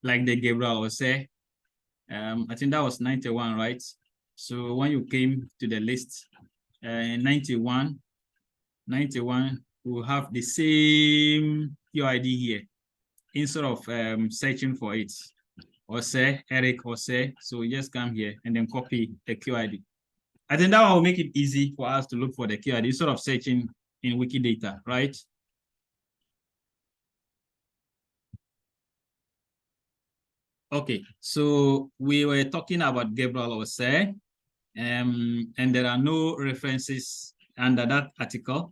like the Gabriel was say. I think that was 91, right? So when you came to the list, 91, we'll have the same QID here instead of searching for it. Or say Eric or say, so we just come here and then copy the QID. I think that will make it easy for us to look for the QID instead of searching in Wikidata, right? Okay, so we were talking about Gabriel Ose, and there are no references under that article.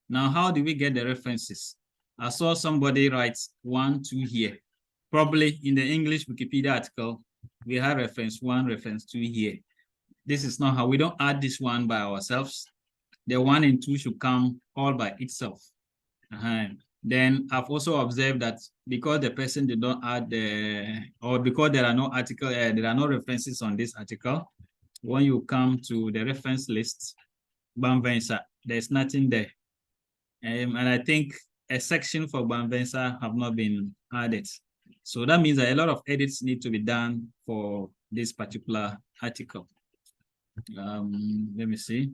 Now, how do we get the references? I saw somebody writes 1, 2 here. Probably in the English Wikipedia article, we have reference 1, reference 2 here. This is not how, we don't add this one by ourselves. The 1 and 2 should come all by itself. Then I've also observed that because the person did not add or because there are no article, there are no references on this article, when you come to the reference list, Banvensa, there's nothing there. And I think a section for Banvensa have not been added. So that means that a lot of edits need to be done for this particular article. Let me see.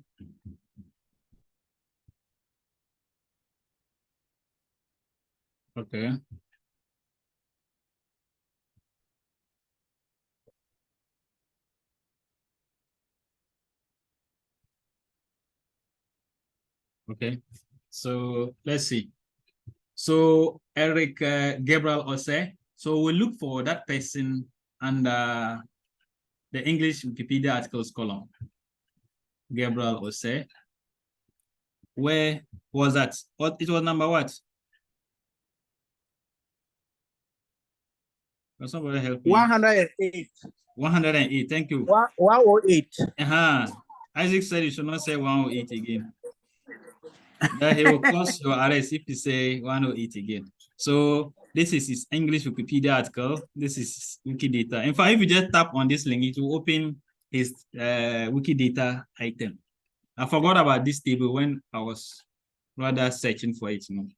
Okay. Okay, so let's see. So Eric Gabriel Ose. So we'll look for that person under the English Wikipedia articles column. Gabriel Ose. Where was that? What it was number what? Can somebody help me? 108. 108. Thank you. 108. Isaac said you should not say 108 again. That he will cause your arrest if you say 108 again. So this is his English Wikipedia article. This is Wikidata. In fact, if you just tap on this link, it will open his Wikidata item. I forgot about this table when I was rather searching for it, you know.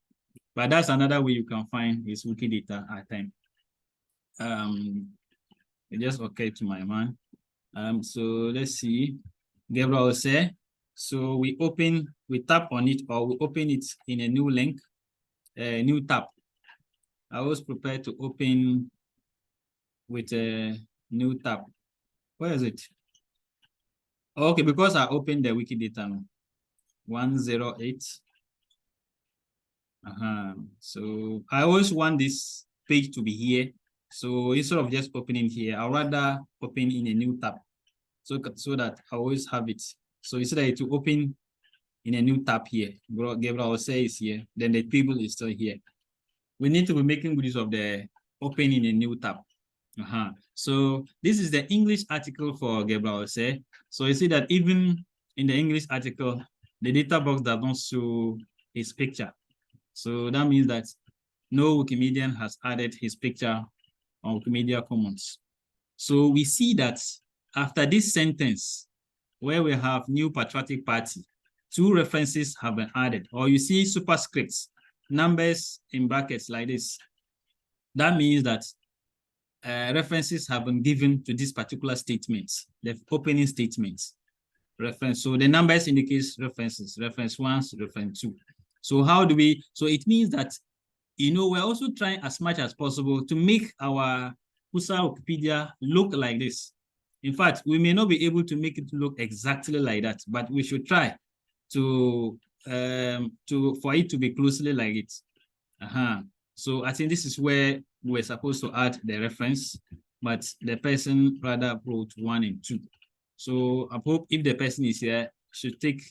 But that's another way you can find his Wikidata item. It just occurred to my mind. So let's see. Gabriel say. So we tap on it, or we open it in a new link, a new tab. I was prepared to open with a new tab. Where is it? Okay, because I opened the Wikidata now. 108. So I always want this page to be here. So instead of just opening here, I'd rather open in a new tab. So that I always have it. So instead to open in a new tab here, Gabriel say is here, then the table is still here. We need to be making good use of the open in a new tab. So this is the English article for Gabriel say. So you see that even in the English article, the data box does not show his picture. So that means that no Wikimedian has added his picture on Wikimedia Commons. So we see that after this sentence, where we have New Patriotic Party, 2 references have been added, or you see superscripts, numbers in brackets like this. That means that references have been given to this particular statement, the opening statement. Reference. So the numbers indicates references, reference 1, reference 2. So how do we, so it means that, you know, we're also trying as much as possible to make our Kusaal Wikipedia look like this. In fact, we may not be able to make it look exactly like that, but we should try for it to be closely like it. So I think this is where we're supposed to add the reference, but the person rather wrote 1 and 2. So I hope if the person is here, should take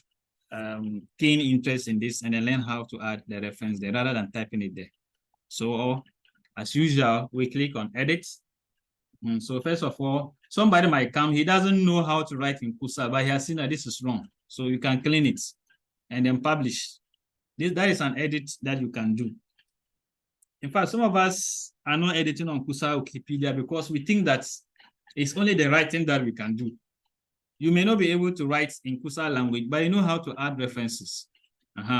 keen interest in this and then learn how to add the reference there rather than typing it there. So as usual, we click on edit. So first of all, somebody might come, he doesn't know how to write in Kusaal, but he has seen that this is wrong. So you can clean it and then publish. That is an edit that you can do. In fact, some of us are not editing on Kusaal Wikipedia because we think that it's only the writing that we can do. You may not be able to write in Kusaal language, but you know how to add references.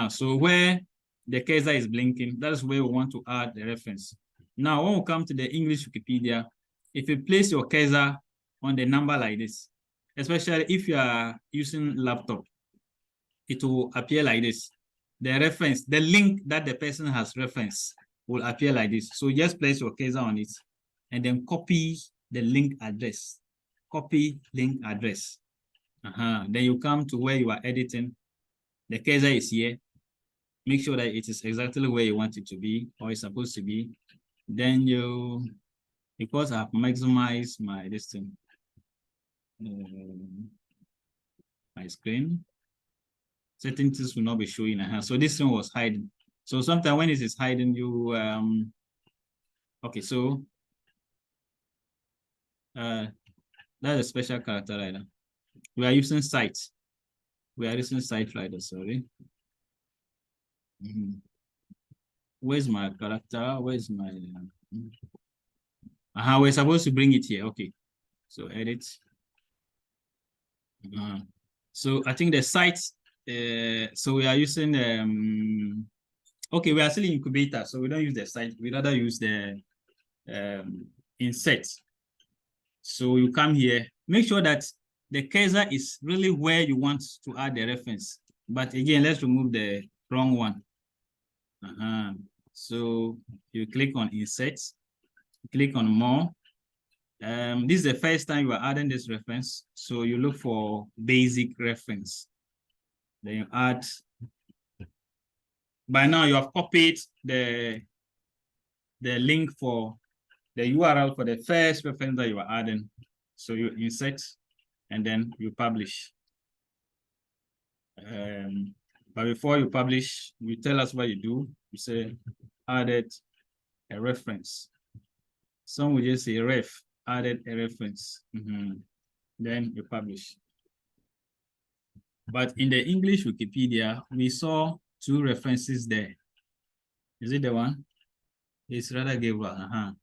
So where the cursor is blinking, that's where we want to add the reference. Now, when we come to the English Wikipedia, if you place your cursor on the number like this, especially if you are using laptop, it will appear like this. The reference, the link that the person has referenced will appear like this. So just place your cursor on it and then copy the link address. Copy link address. Then you come to where you are editing. The cursor is here. Make sure that it is exactly where you want it to be or it's supposed to be. Then because I've maximized my my screen, certain things will not be showing. So this one was hiding. So sometimes when it is hiding, you okay, so that's a special character rider. We are using site. We are using site rider, sorry. Where's my character? Where's my we're supposed to bring it here. Okay. So edit. So I think the site, so we are using okay, we are still in incubator, so we don't use the site, we rather use the insert. So you come here, make sure that the cursor is really where you want to add the reference. But again, let's remove the wrong one. So you click on insert, click on more. This is the first time you are adding this reference. So you look for basic reference. Then you add. By now you have copied the link for the URL for the first reference that you are adding. So you insert and then you publish. But before you publish, you tell us what you do. You say added a reference. Some will just say ref, added a reference. Then you publish. But in the English Wikipedia, we saw 2 references there. Is it the one? It's rather Gabriel.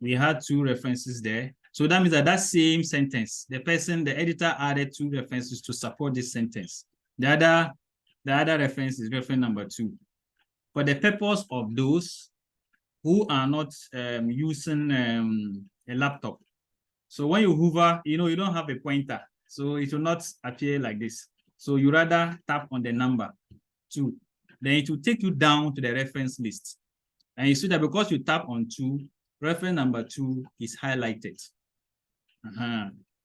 We had 2 references there. So that means that same sentence, the editor added 2 references to support this sentence. The other reference is reference number 2. For the purpose of those who are not using a laptop. So when you hover, you don't have a pointer. So it will not appear like this. So you rather tap on the number 2. Then it will take you down to the reference list. And you see that because you tap on 2, reference number 2 is highlighted.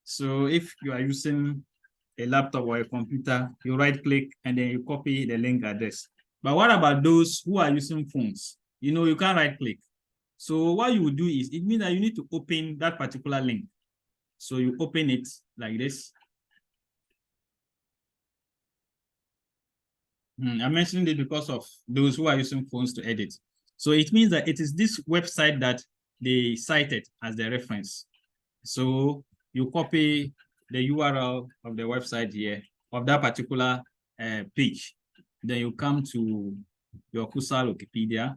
So if you are using a laptop or a computer, you right click and then you copy the link address. But what about those who are using phones? You can't right click. So what you will do is, it means that you need to open that particular link. So you open it like this. I mentioned it because of those who are using phones to edit. So it means that it is this website that they cited as the reference. So you copy the URL of the website here, of that particular page. Then you come to your Kusaal Wikipedia,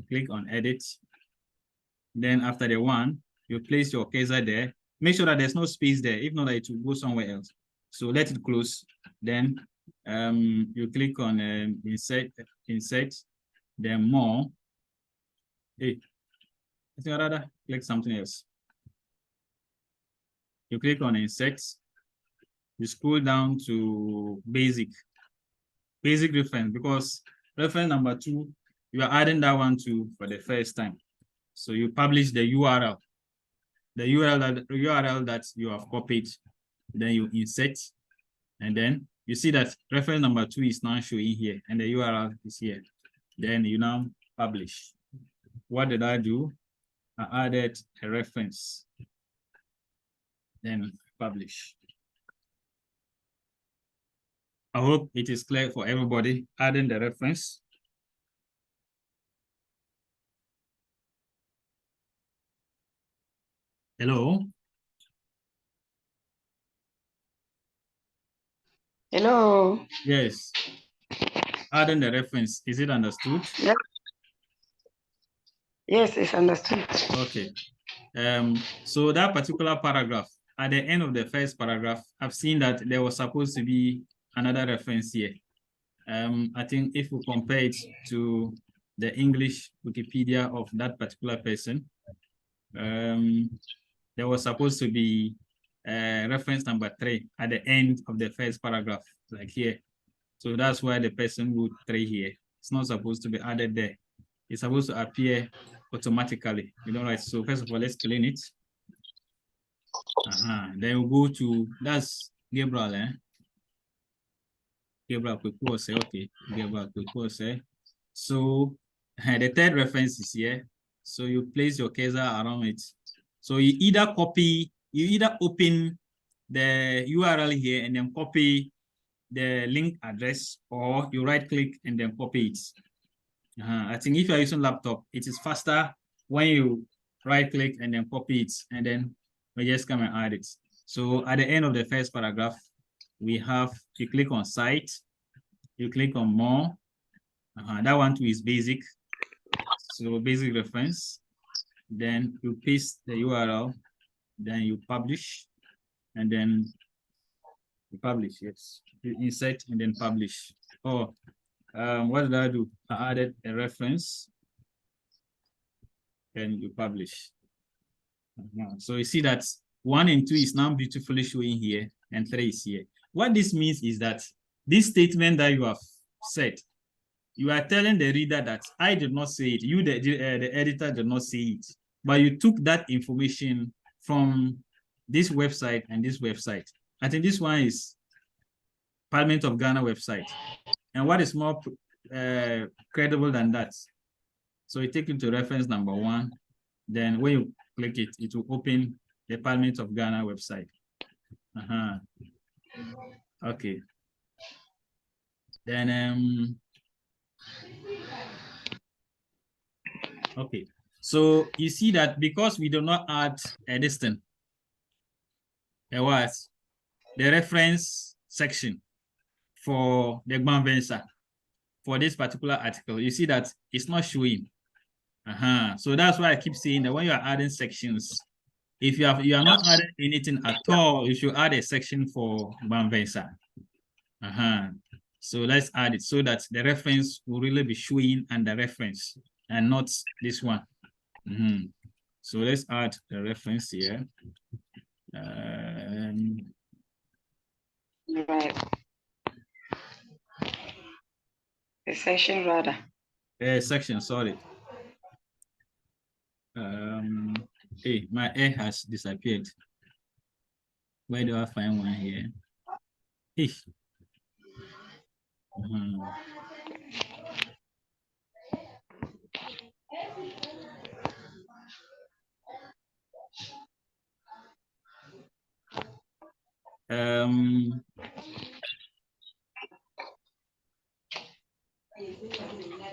click on edit. Then after the one, you place your cursor there. Make sure that there's no space there. If not, it will go somewhere else. So let it close. Then you click on insert, then more. Hey, I think I'd rather click something else. You click on insert. You scroll down to basic reference, because reference number 2, you are adding that one to for the first time. So you publish the URL, URL that you have copied. Then you insert, and then you see that reference number 2 is now showing here, and the URL is here. Then you now publish. What did I do? I added a reference. Then publish. I hope it is clear for everybody, adding the reference. Hello? Hello? Yes. Adding the reference, is it understood? Yeah. Yes, it's understood. Okay. So that particular paragraph, at the end of the first paragraph, I've seen that there was supposed to be another reference here. I think if we compare it to the English Wikipedia of that particular person, there was supposed to be reference number 3 at the end of the first paragraph, like here. So that's why the person wrote 3 here. It's not supposed to be added there. It's supposed to appear automatically. You know, right? So first of all, let's clean it. Then we'll go to, that's Gabriel, eh? Gabriel Kwekwo say, okay. Gabriel Kwekwo say. So the third reference is here. So you place your cursor around it. So you either open the URL here and then copy the link address, or you right click and then copy it. I think if you're using laptop, it is faster when you right click and then copy it, and then we just come and add it. So at the end of the first paragraph, we have, you click on site, you click on more. That one too is basic. So basic reference. Then you paste the URL, then you publish, and then you publish, yes. You insert and then publish. Oh, what did I do? I added a reference and you publish. So you see that 1 and 2 is now beautifully showing here, and 3 is here. What this means is that this statement that you have said, you are telling the reader that I did not say it, you, the editor, did not say it, but you took that information from this website and this website. I think this one is Parliament of Ghana website. And what is more credible than that? So you take it to reference number 1. Then when you click it, it will open the Parliament of Ghana website. Okay. Then okay. So you see that because we do not add a distance, the reference section for the Gbanvensa for this particular article, you see that it's not showing. So that's why I keep saying that when you are adding sections, if you are not adding anything at all, you should add a section for Gbanvensa. So let's add it so that the reference will really be showing under reference and not this one. So let's add the reference here. Right. A section rather. A section, sorry. Hey, my A has disappeared. Where do I find one here? Hey.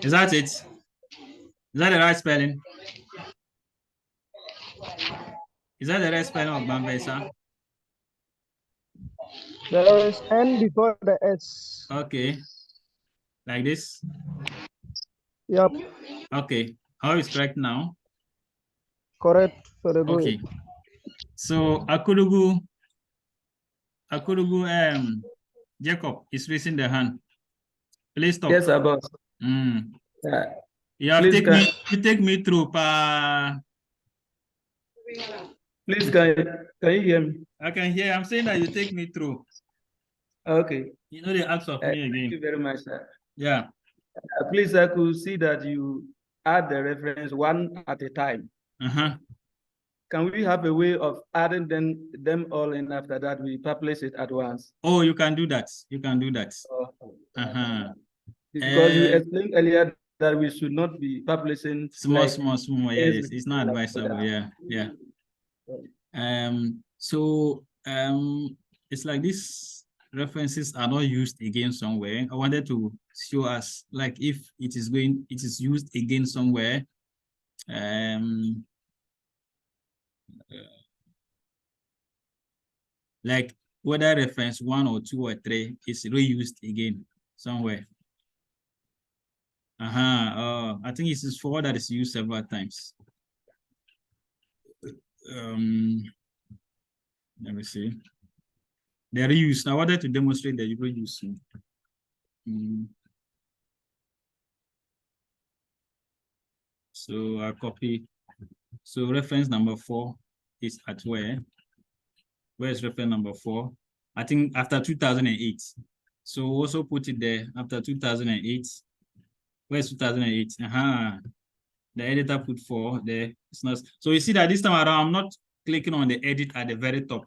Is that it? Is that the right spelling? Is that the right spelling of Gbanvensa? There is N before the S. Okay. Like this? Yep. Okay. How is correct now? Correct for the okay. So Akurugu, Jacob is raising the hand. Please stop. Yes, boss. You have take me through. Please, can you hear me? I can hear. I'm saying that you take me through. Okay. You know the ask of me again. Thank you very much, sir. Yeah. Please, I could see that you add the reference one at a time. Can we have a way of adding them all in after that we publish it at once? Oh, you can do that. You can do that. Because you explained earlier that we should not be publishing small. Yeah, it's not advisable. Yeah. So it's like these references are not used again somewhere. I wanted to show us like if it is used again somewhere. like whether reference 1 or 2 or 3 is reused again somewhere. I think this is 4 that is used several times. Let me see. The reuse. I wanted to demonstrate the reuse. So I copy. So reference number 4 is at where? Where is reference number 4? I think after 2008. So also put it there after 2008. Where's 2008? The editor put 4 there. It's not. So you see that this time around, I'm not clicking on the edit at the very top.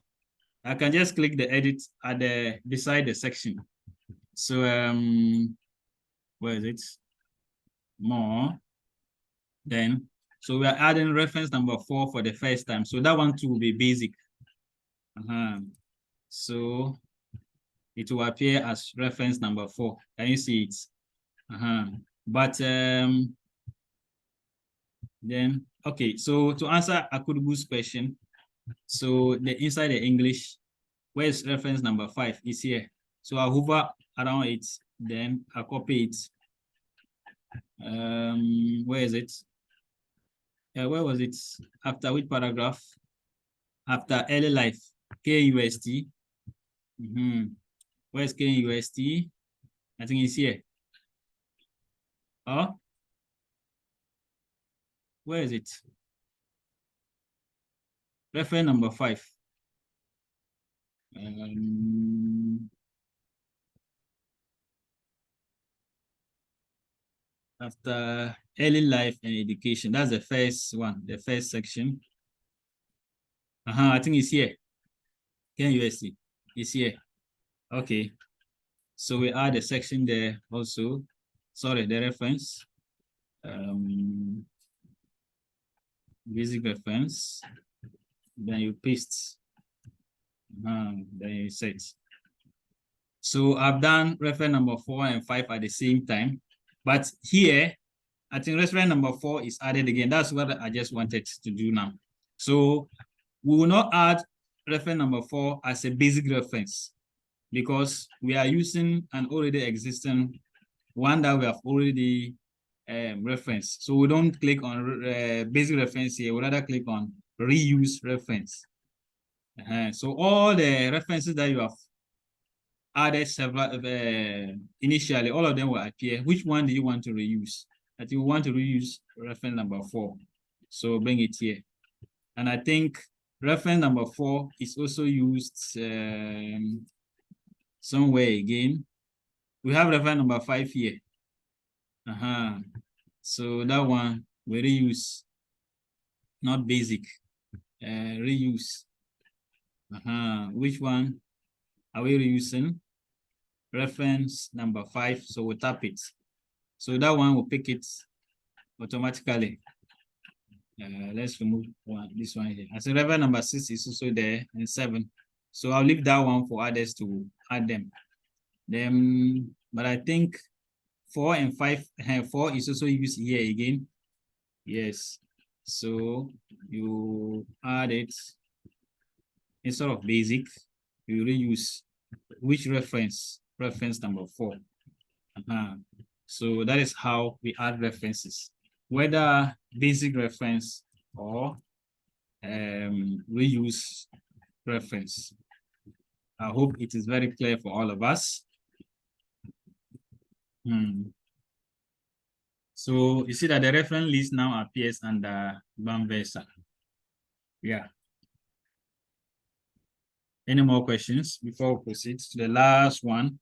I can just click the edit at the beside the section. So where is it? More. Then so we are adding reference number 4 for the first time. So that one too will be basic. So it will appear as reference number 4. Can you see it? But then okay, so to answer Akudubu's question, so the inside the English, where's reference number 5 is here. So I'll hover around it, then I'll copy it. Where is it? Where was it? After which paragraph? After early life, KUST. Where's KUST? I think it's here. Oh, where is it? Reference number 5. After early life and education, that's the first one, the first section. I think it's here. KUST, it's here. Okay, so we add a section there also. Sorry, the reference. Basic reference. Then you paste. Then you set. So I've done reference number 4 and 5 at the same time. But here, I think reference number 4 is added again. That's what I just wanted to do now. So we will not add reference number 4 as a basic reference because we are using an already existing one that we have already referenced. So we don't click on basic reference here. We rather click on reuse reference. So all the references that you have added several initially, all of them will appear. Which one do you want to reuse? I think we want to reuse reference number 4. So bring it here. And I think reference number 4 is also used somewhere again. We have reference number 5 here. So that one we reuse, not basic. Reuse. Which one are we reusing? Reference number 5. So we'll tap it. So that one will pick it automatically. Let's remove this one here. As a reference number 6 is also there, and 7. So I'll leave that one for others to add them. Then, but I think 4 and 5, 4 is also used here again. Yes. So you add it instead of basic. You reuse which reference? Reference number 4. So that is how we add references, whether basic reference or reuse reference. I hope it is very clear for all of us. So you see that the reference list now appears under Bamversa. Yeah. Any more questions before we proceed to the last one?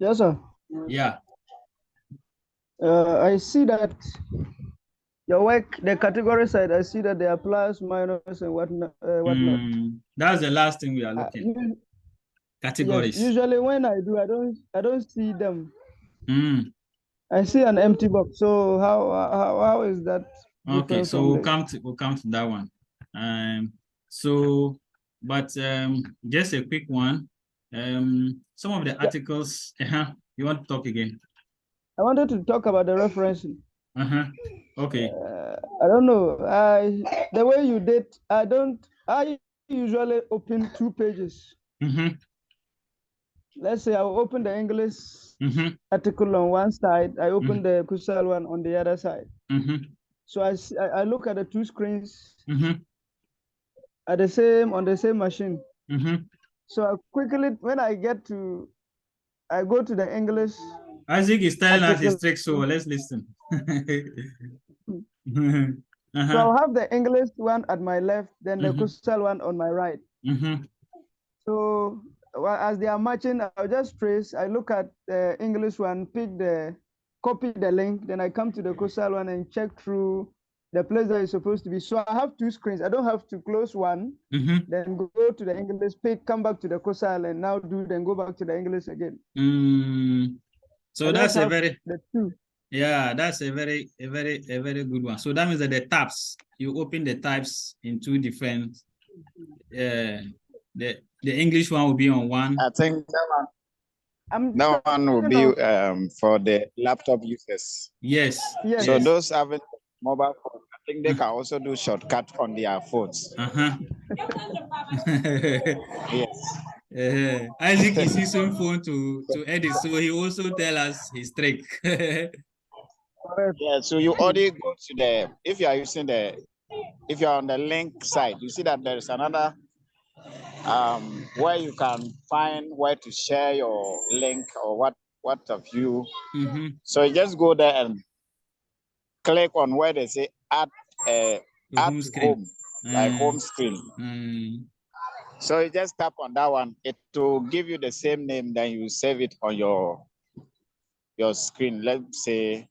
Yes, sir. Yeah. I see that your work, the category side, I see that there are plus, minus, and whatnot. That's the last thing we are looking. Categories. Yes, usually when I do, I don't see them. I see an empty box. So how is that? Okay, so we'll come to that one. But just a quick one. Some of the articles. You want to talk again? I wanted to talk about the referencing. Okay. I don't know. The way you did, I usually open 2 pages. Let's say I will open the English article on one side. I open the Kusaal one on the other side. So I look at the 2 screens at on the same machine. So I quickly, when I go to the English. Isaac is telling us his trick, so let's listen. So I'll have the English one at my left, then the Kusaal one on my right. So as they are matching, I'll just trace. I look at the English one, copy the link, then I come to the Kusaal one and check through the place that is supposed to be. So I have 2 screens. I don't have to close one, then go to the English, come back to the Kusaal, and now then go back to the English again. So that's a very that's a very good one. So that means that the tabs, you open the tabs in 2 different. The English one will be on one. I think that one will be for the laptop users. Yes. So those having mobile phones, I think they can also do shortcut on their phones. Yes. Isaac is using phone to edit, so he also tell us his trick. Yeah, so you already go to if you are on the link side, you see that there is another where you can find where to share your link or what have you. So you just go there and click on where they say add home screen. Like home screen. So you just tap on that one. It will give you the same name, then you save it on your screen. Let's say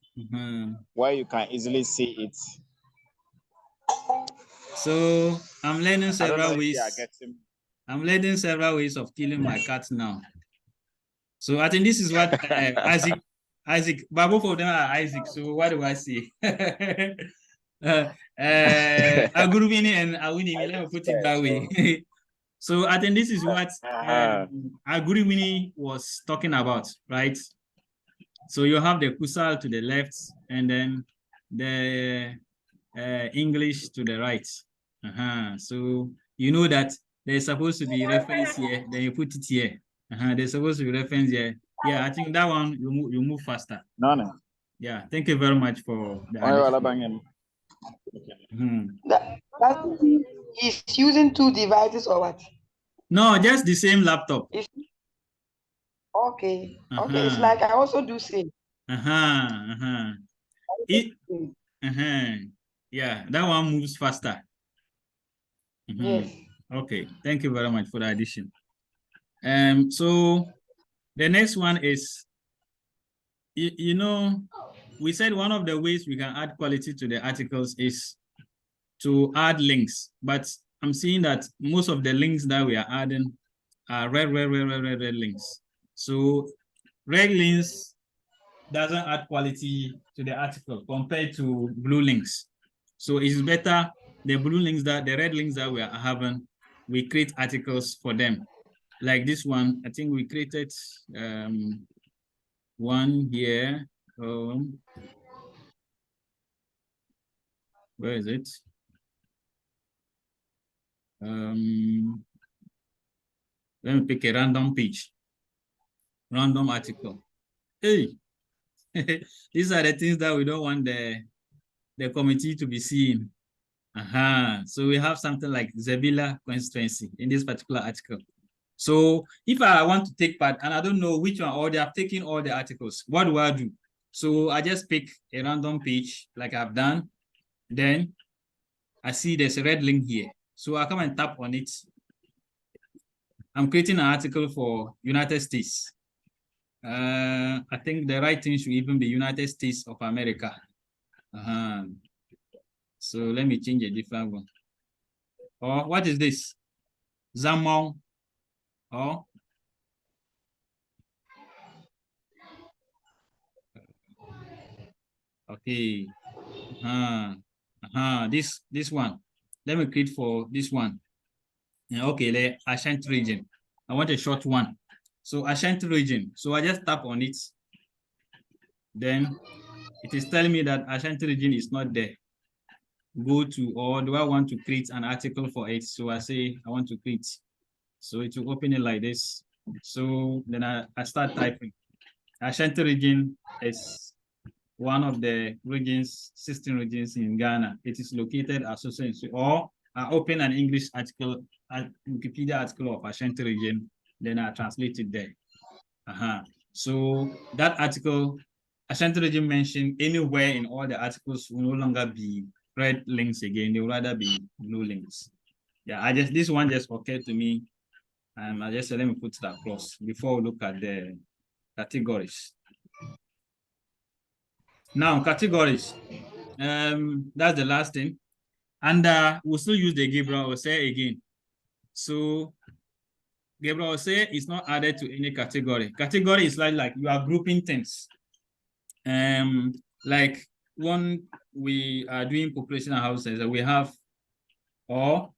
where you can easily see it. So I'm learning several ways. I'm learning several ways of killing my cat now. So I think this is what Isaac, but both of them are Isaac. So what do I say? Agurubini and Awini, let me put it that way. So I think this is what Agurubini was talking about, right? So you have the Kusaal to the left, and then the English to the right. So you know that there's supposed to be reference here, then you put it here. There's supposed to be reference here. Yeah, I think that one you move faster. No. Yeah, thank you very much for the He's using 2 devices or what? No, just the same laptop. Okay. It's like I also do same. Yeah, that one moves faster. Yes. Okay, thank you very much for the addition. So the next one is, you know, we said one of the ways we can add quality to the articles is to add links, but I'm seeing that most of the links that we are adding are red links. So red links doesn't add quality to the article compared to blue links. So it's better the blue links, the red links that we are having, we create articles for them. Like this one, I think we created one here. Where is it? Let me pick a random page, random article. Hey, these are the things that we don't want the committee to be seeing. So we have something like Zebila constituency in this particular article. So if I want to take part and I don't know which one, or they have taken all the articles, what do I do? So I just pick a random page like I've done. Then I see there's a red link here. So I come and tap on it. I'm creating an article for United States. I think the right thing should even be United States of America. So let me change a different one. Or what is this? Zamon. Oh. Okay. This one. Let me create for this one. Okay, the Ashanti region. I want a short one. So Ashanti region. So I just tap on it. Then it is telling me that Ashanti region is not there. go to, or do I want to create an article for it? So I say I want to create. So it will open it like this. So then I start typing. Ashanti region is one of the regions, 16 regions in Ghana. It is located associated, or I open an English article, a Wikipedia article of Ashanti region, then I translate it there. So that article, Ashanti region mentioned anywhere in all the articles will no longer be red links again. They will rather be blue links. Yeah, this one just occurred to me. I just said, let me put it across before we look at the categories. Now, categories. That's the last thing. And we'll still use the Gabriel say again. So Gabriel say is not added to any category. Category is like you are grouping things. Like when we are doing population houses, we have, or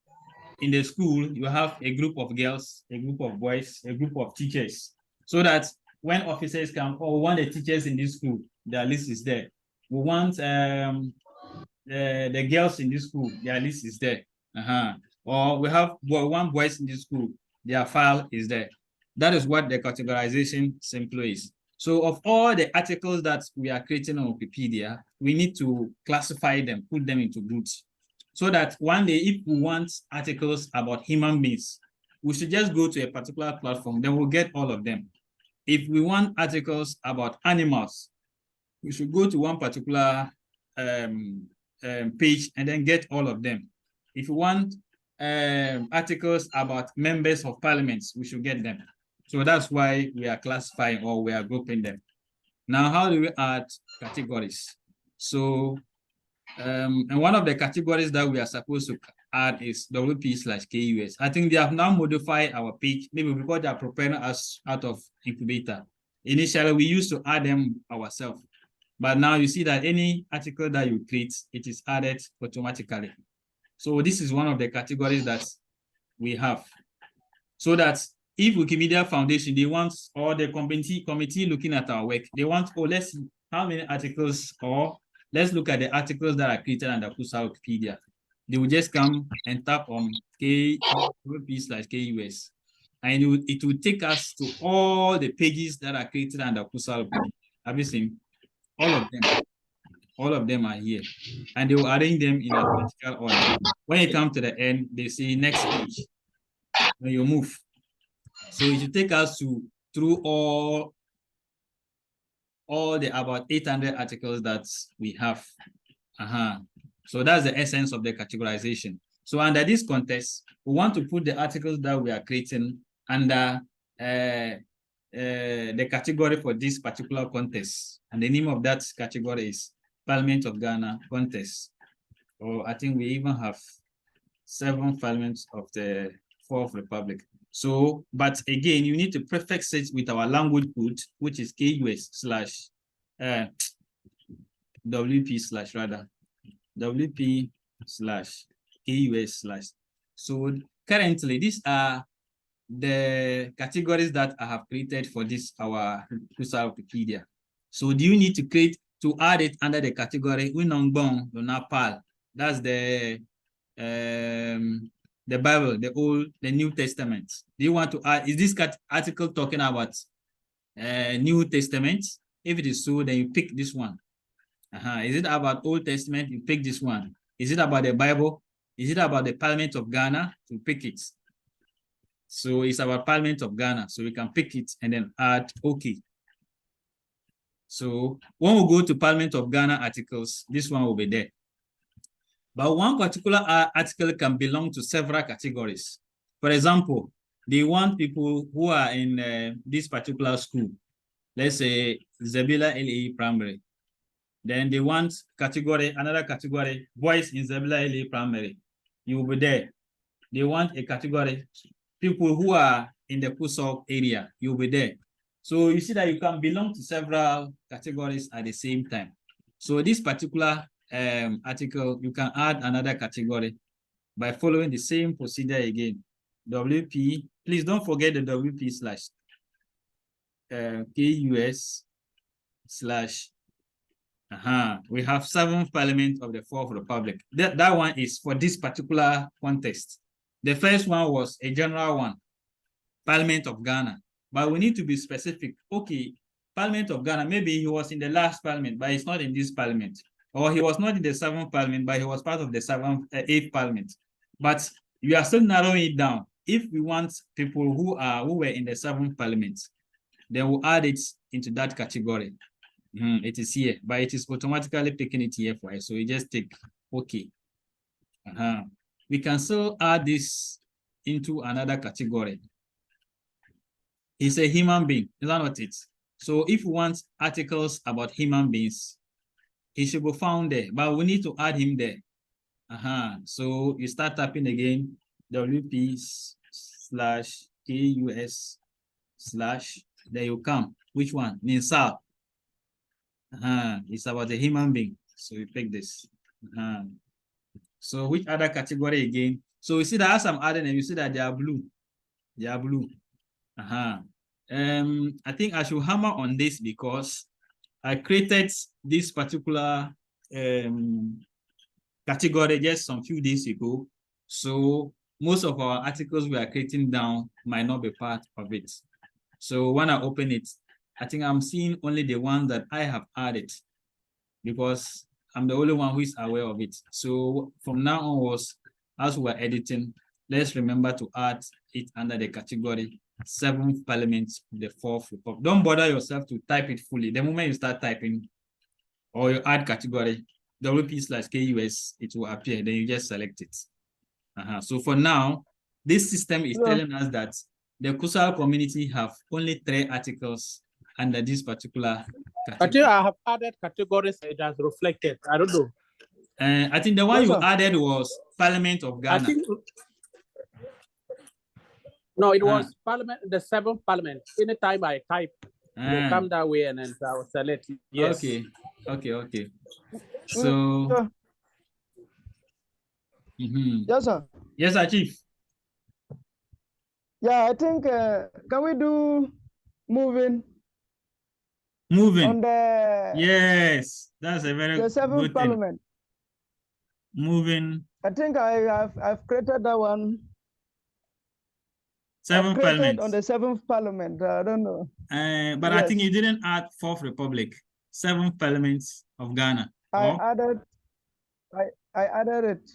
in the school, you have a group of girls, a group of boys, a group of teachers. So that when officers come, or we want the teachers in this school, their list is there. We want the girls in this school, their list is there. Or we have one boys in this school, their file is there. That is what the categorization simply is. So of all the articles that we are creating on Wikipedia, we need to classify them, put them into groups. So that one day, if we want articles about human beings, we should just go to a particular platform, then we'll get all of them. If we want articles about animals, we should go to one particular page and then get all of them. If you want articles about members of parliaments, we should get them. So that's why we are classifying, or we are grouping them. Now, how do we add categories? So, and one of the categories that we are supposed to add is WP/KUS. I think they have now modified our page, maybe because they are preparing us out of incubator. Initially, we used to add them ourselves. But now you see that any article that you create, it is added automatically. So this is one of the categories that we have. So that if Wikimedia Foundation, they want, or the committee looking at our work, they want, let's see how many articles, or let's look at the articles that are created under Kusaal Wikipedia. They will just come and tap on WP/KUS. And it will take us to all the pages that are created under Kusaal Wikipedia. Have you seen? All of them are here, and they will arrange them in alphabetical order. When you come to the end, they say next page. When you move, so it will take us through all the about 800 articles that we have. So that's the essence of the categorization. So under this context, we want to put the articles that we are creating under the category for this particular contest. And the name of that category is Parliament of Ghana contest. Or I think we even have 7 parliaments of the 4th Republic. So, but again, you need to prefix it with our language code, which is WP/KUS/. So currently, these are the categories that I have created for this, our Kusaal Wikipedia. So do you need to add it under the category Winongbong Donapal? That's the Bible, the New Testament. Do you want to add, is this article talking about New Testament? If it is so, then you pick this one. Is it about Old Testament? You pick this one. Is it about the Bible? Is it about the Parliament of Ghana? You pick it. So it's about Parliament of Ghana. So we can pick it and then add OK. So when we go to Parliament of Ghana articles, this one will be there. But one particular article can belong to several categories. For example, they want people who are in this particular school. Let's say Zabila LA Primary. Then they want another category, boys in Zabila LA Primary. You will be there. They want a category, people who are in the Kusaal area. You'll be there. So you see that you can belong to several categories at the same time. So this particular article, you can add another category by following the same procedure again. WP, please don't forget the WP/KUS/ We have 7th Parliament of the 4th Republic. That one is for this particular context. The first one was a general one, Parliament of Ghana. But we need to be specific. Okay, Parliament of Ghana, maybe he was in the last Parliament, but he's not in this Parliament. Or he was not in the 7th Parliament, but he was part of the 8th Parliament. But you are still narrowing it down. If we want people who were in the 7th Parliament, then we'll add it into that category. It is here, but it is automatically picking it here for us. So we just take okay. We can still add this into another category. He's a human being, is that not it? So if we want articles about human beings, he should be found there, but we need to add him there. So you start typing again, WP/KUS/ there you come. Which one? Ninsal. It's about a human being. So we pick this. So which other category again? So you see that as I'm adding them, you see that they are blue. They are blue. I think I should hammer on this because I created this particular category just some few days ago. So most of our articles we are creating down might not be part of it. So when I open it, I think I'm seeing only the one that I have added because I'm the only one who is aware of it. So from now onwards, as we're editing, let's remember to add it under the category 7th Parliament, the 4th Republic. Don't bother yourself to type it fully. The moment you start typing or you add category, WP/KUS, it will appear. Then you just select it. So for now, this system is telling us that the Kusaal community have only 3 articles under this particular category. I think I have added categories it has reflected. I don't know. I think the one you added was Parliament of Ghana. I think, no, it was Parliament, the 7th Parliament. Anytime I type, it will come that way and then I will select it. Yes. Okay. So, Yes, sir. Yes, sir, Chief. Yeah, I think, can we do moving? Moving. On the yes, that's a very the 7th Parliament. Moving. I think I've created that one. 7th Parliament. On the 7th Parliament. I don't know. But yes. I think you didn't add 4th Republic. 7th Parliament of Ghana. I added it.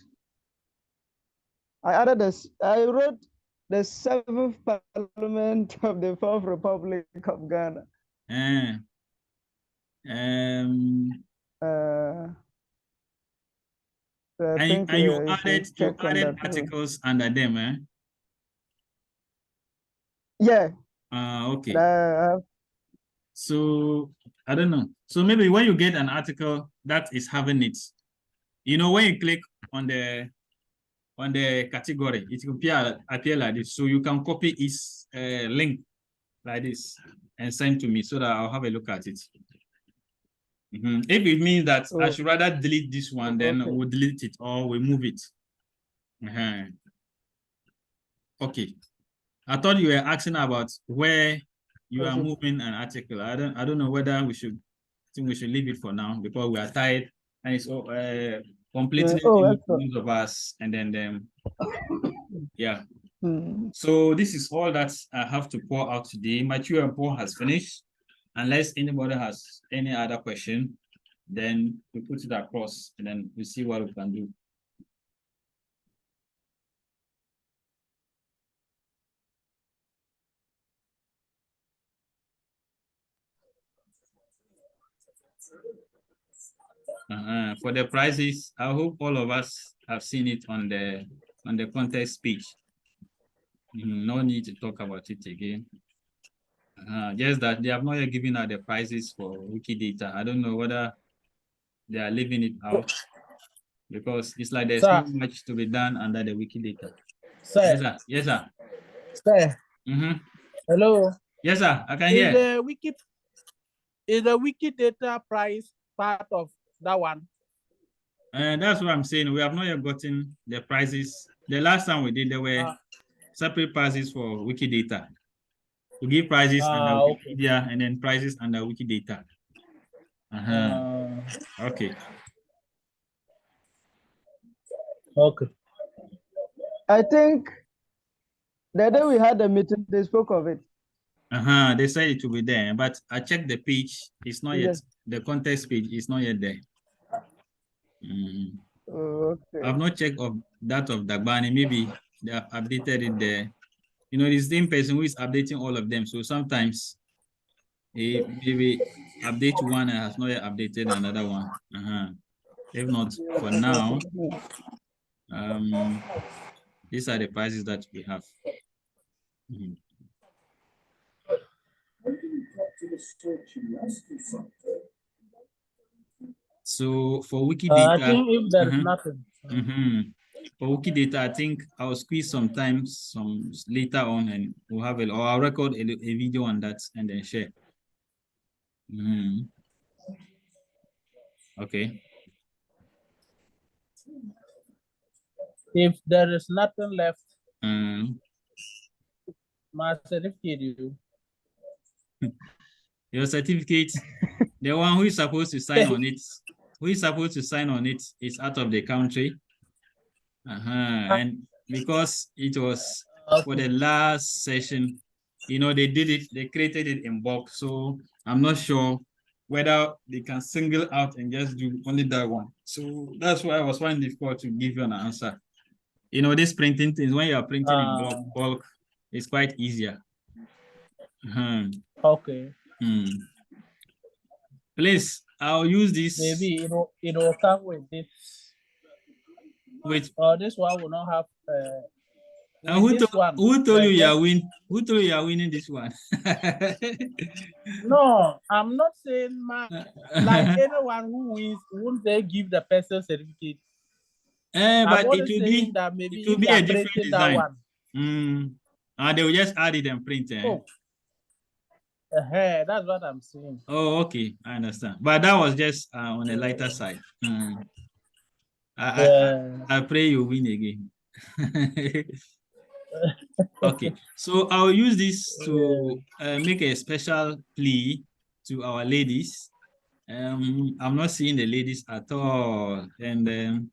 I added this. I wrote the 7th Parliament of the 4th Republic of Ghana. And you added articles under them, eh? Yeah. Okay. So I don't know. So maybe when you get an article that is having it, you know, when you click on the category, it will appear like this. So you can copy its link like this and send to me so that I'll have a look at it. If it means that I should rather delete this one, then we'll delete it or we'll move it. Okay. I thought you were asking about where you are moving an article. I don't know whether we should. I think we should leave it for now because we are tired and it's completely news of us and then yeah. So this is all that I have to pour out today. My Q&A has finished. Unless anybody has any other question, then we put it across and then we see what we can do. For the prizes, I hope all of us have seen it on the contest page. No need to talk about it again. Just that they have not yet given out the prizes for Wikidata. I don't know whether they are leaving it out because it's like there's not much to be done under the Wikidata. Yes, sir. Yes, sir. Sir. Hello. Yes, sir. I can hear. Is the Wikidata prize part of that one? That's what I'm saying. We have not yet gotten the prizes. The last time we did, there were separate prizes for Wikidata. We give prizes under Wikipedia and then prizes under Wikidata. Okay. Okay. I think the day we had the meeting, they spoke of it. They said it will be there, but I checked the page. It's not yet. The context page is not yet there. Okay. I've not checked of that of Dagbani. Maybe they have updated it there. You know, the same person who is updating all of them. So sometimes maybe update one and has not yet updated another one. If not, for now, these are the prices that we have. So for Wikidata, I think if there is nothing. For Wikidata, I think I'll squeeze some later on, and we'll have or I'll record a video on that and then share. Okay. If there is nothing left, my certificate. Your certificate, the one who is supposed to sign on it, is out of the country. And because it was for the last session, you know, they created it in bulk. So I'm not sure whether they can single out and just do only that one. So that's why I was finding it difficult to give you an answer. You know, this printing things, when you are printing in bulk, it's quite easier. Okay. Please, I'll use this. Maybe it will come with this. This one will not have. Who told you you are winning? Who told you are winning this one? No, I'm not saying like anyone who wins, won't they give the person certificate? But it will be that maybe it will be a different design. That one. They will just add it and print it. That's what I'm saying. Oh, okay, I understand. But that was just on the lighter side. I pray you win again. Okay, so I'll use this to make a special plea to our ladies. I'm not seeing the ladies at all, and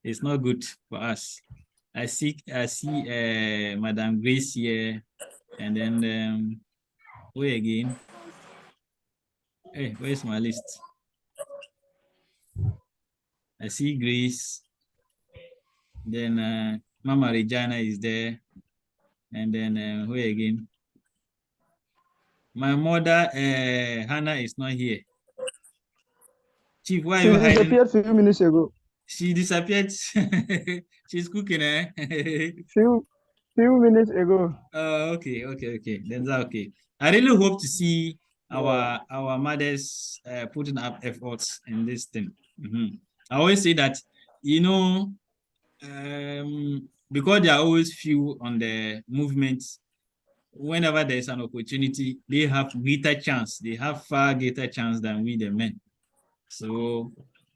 it's not good for us. I see Madam Grace here, and then where again? Hey, where's my list? I see Grace. Then Mama Regina is there, and then where again? My mother Hannah is not here. Chief, why are you hiding? She disappeared a few minutes ago. She disappeared. She's cooking, Few minutes ago. Okay. Then that's okay. I really hope to see our mothers putting up efforts in this thing. I always say that, you know, because they are always few on the movement, whenever there's an opportunity, they have greater chance. They have far greater chance than we the men. So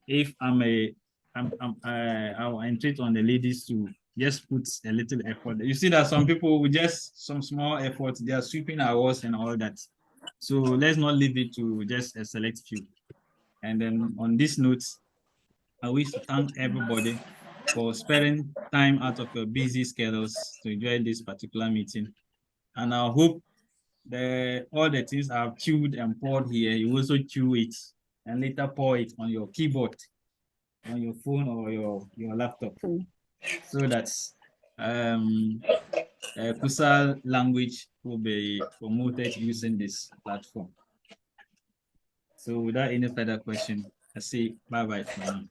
if I'll entreat on the ladies to just put a little effort. You see that some people with just some small effort, they are sweeping awards and all that. So let's not leave it to just a select few. And then on this note, I wish to thank everybody for sparing time out of your busy schedules to enjoy this particular meeting. And I hope all the things I've chewed and poured here, you also chew it and later pour it on your keyboard, on your phone or your laptop, so that Kusaal language will be promoted using this platform. So without any further question, I say bye-bye for now.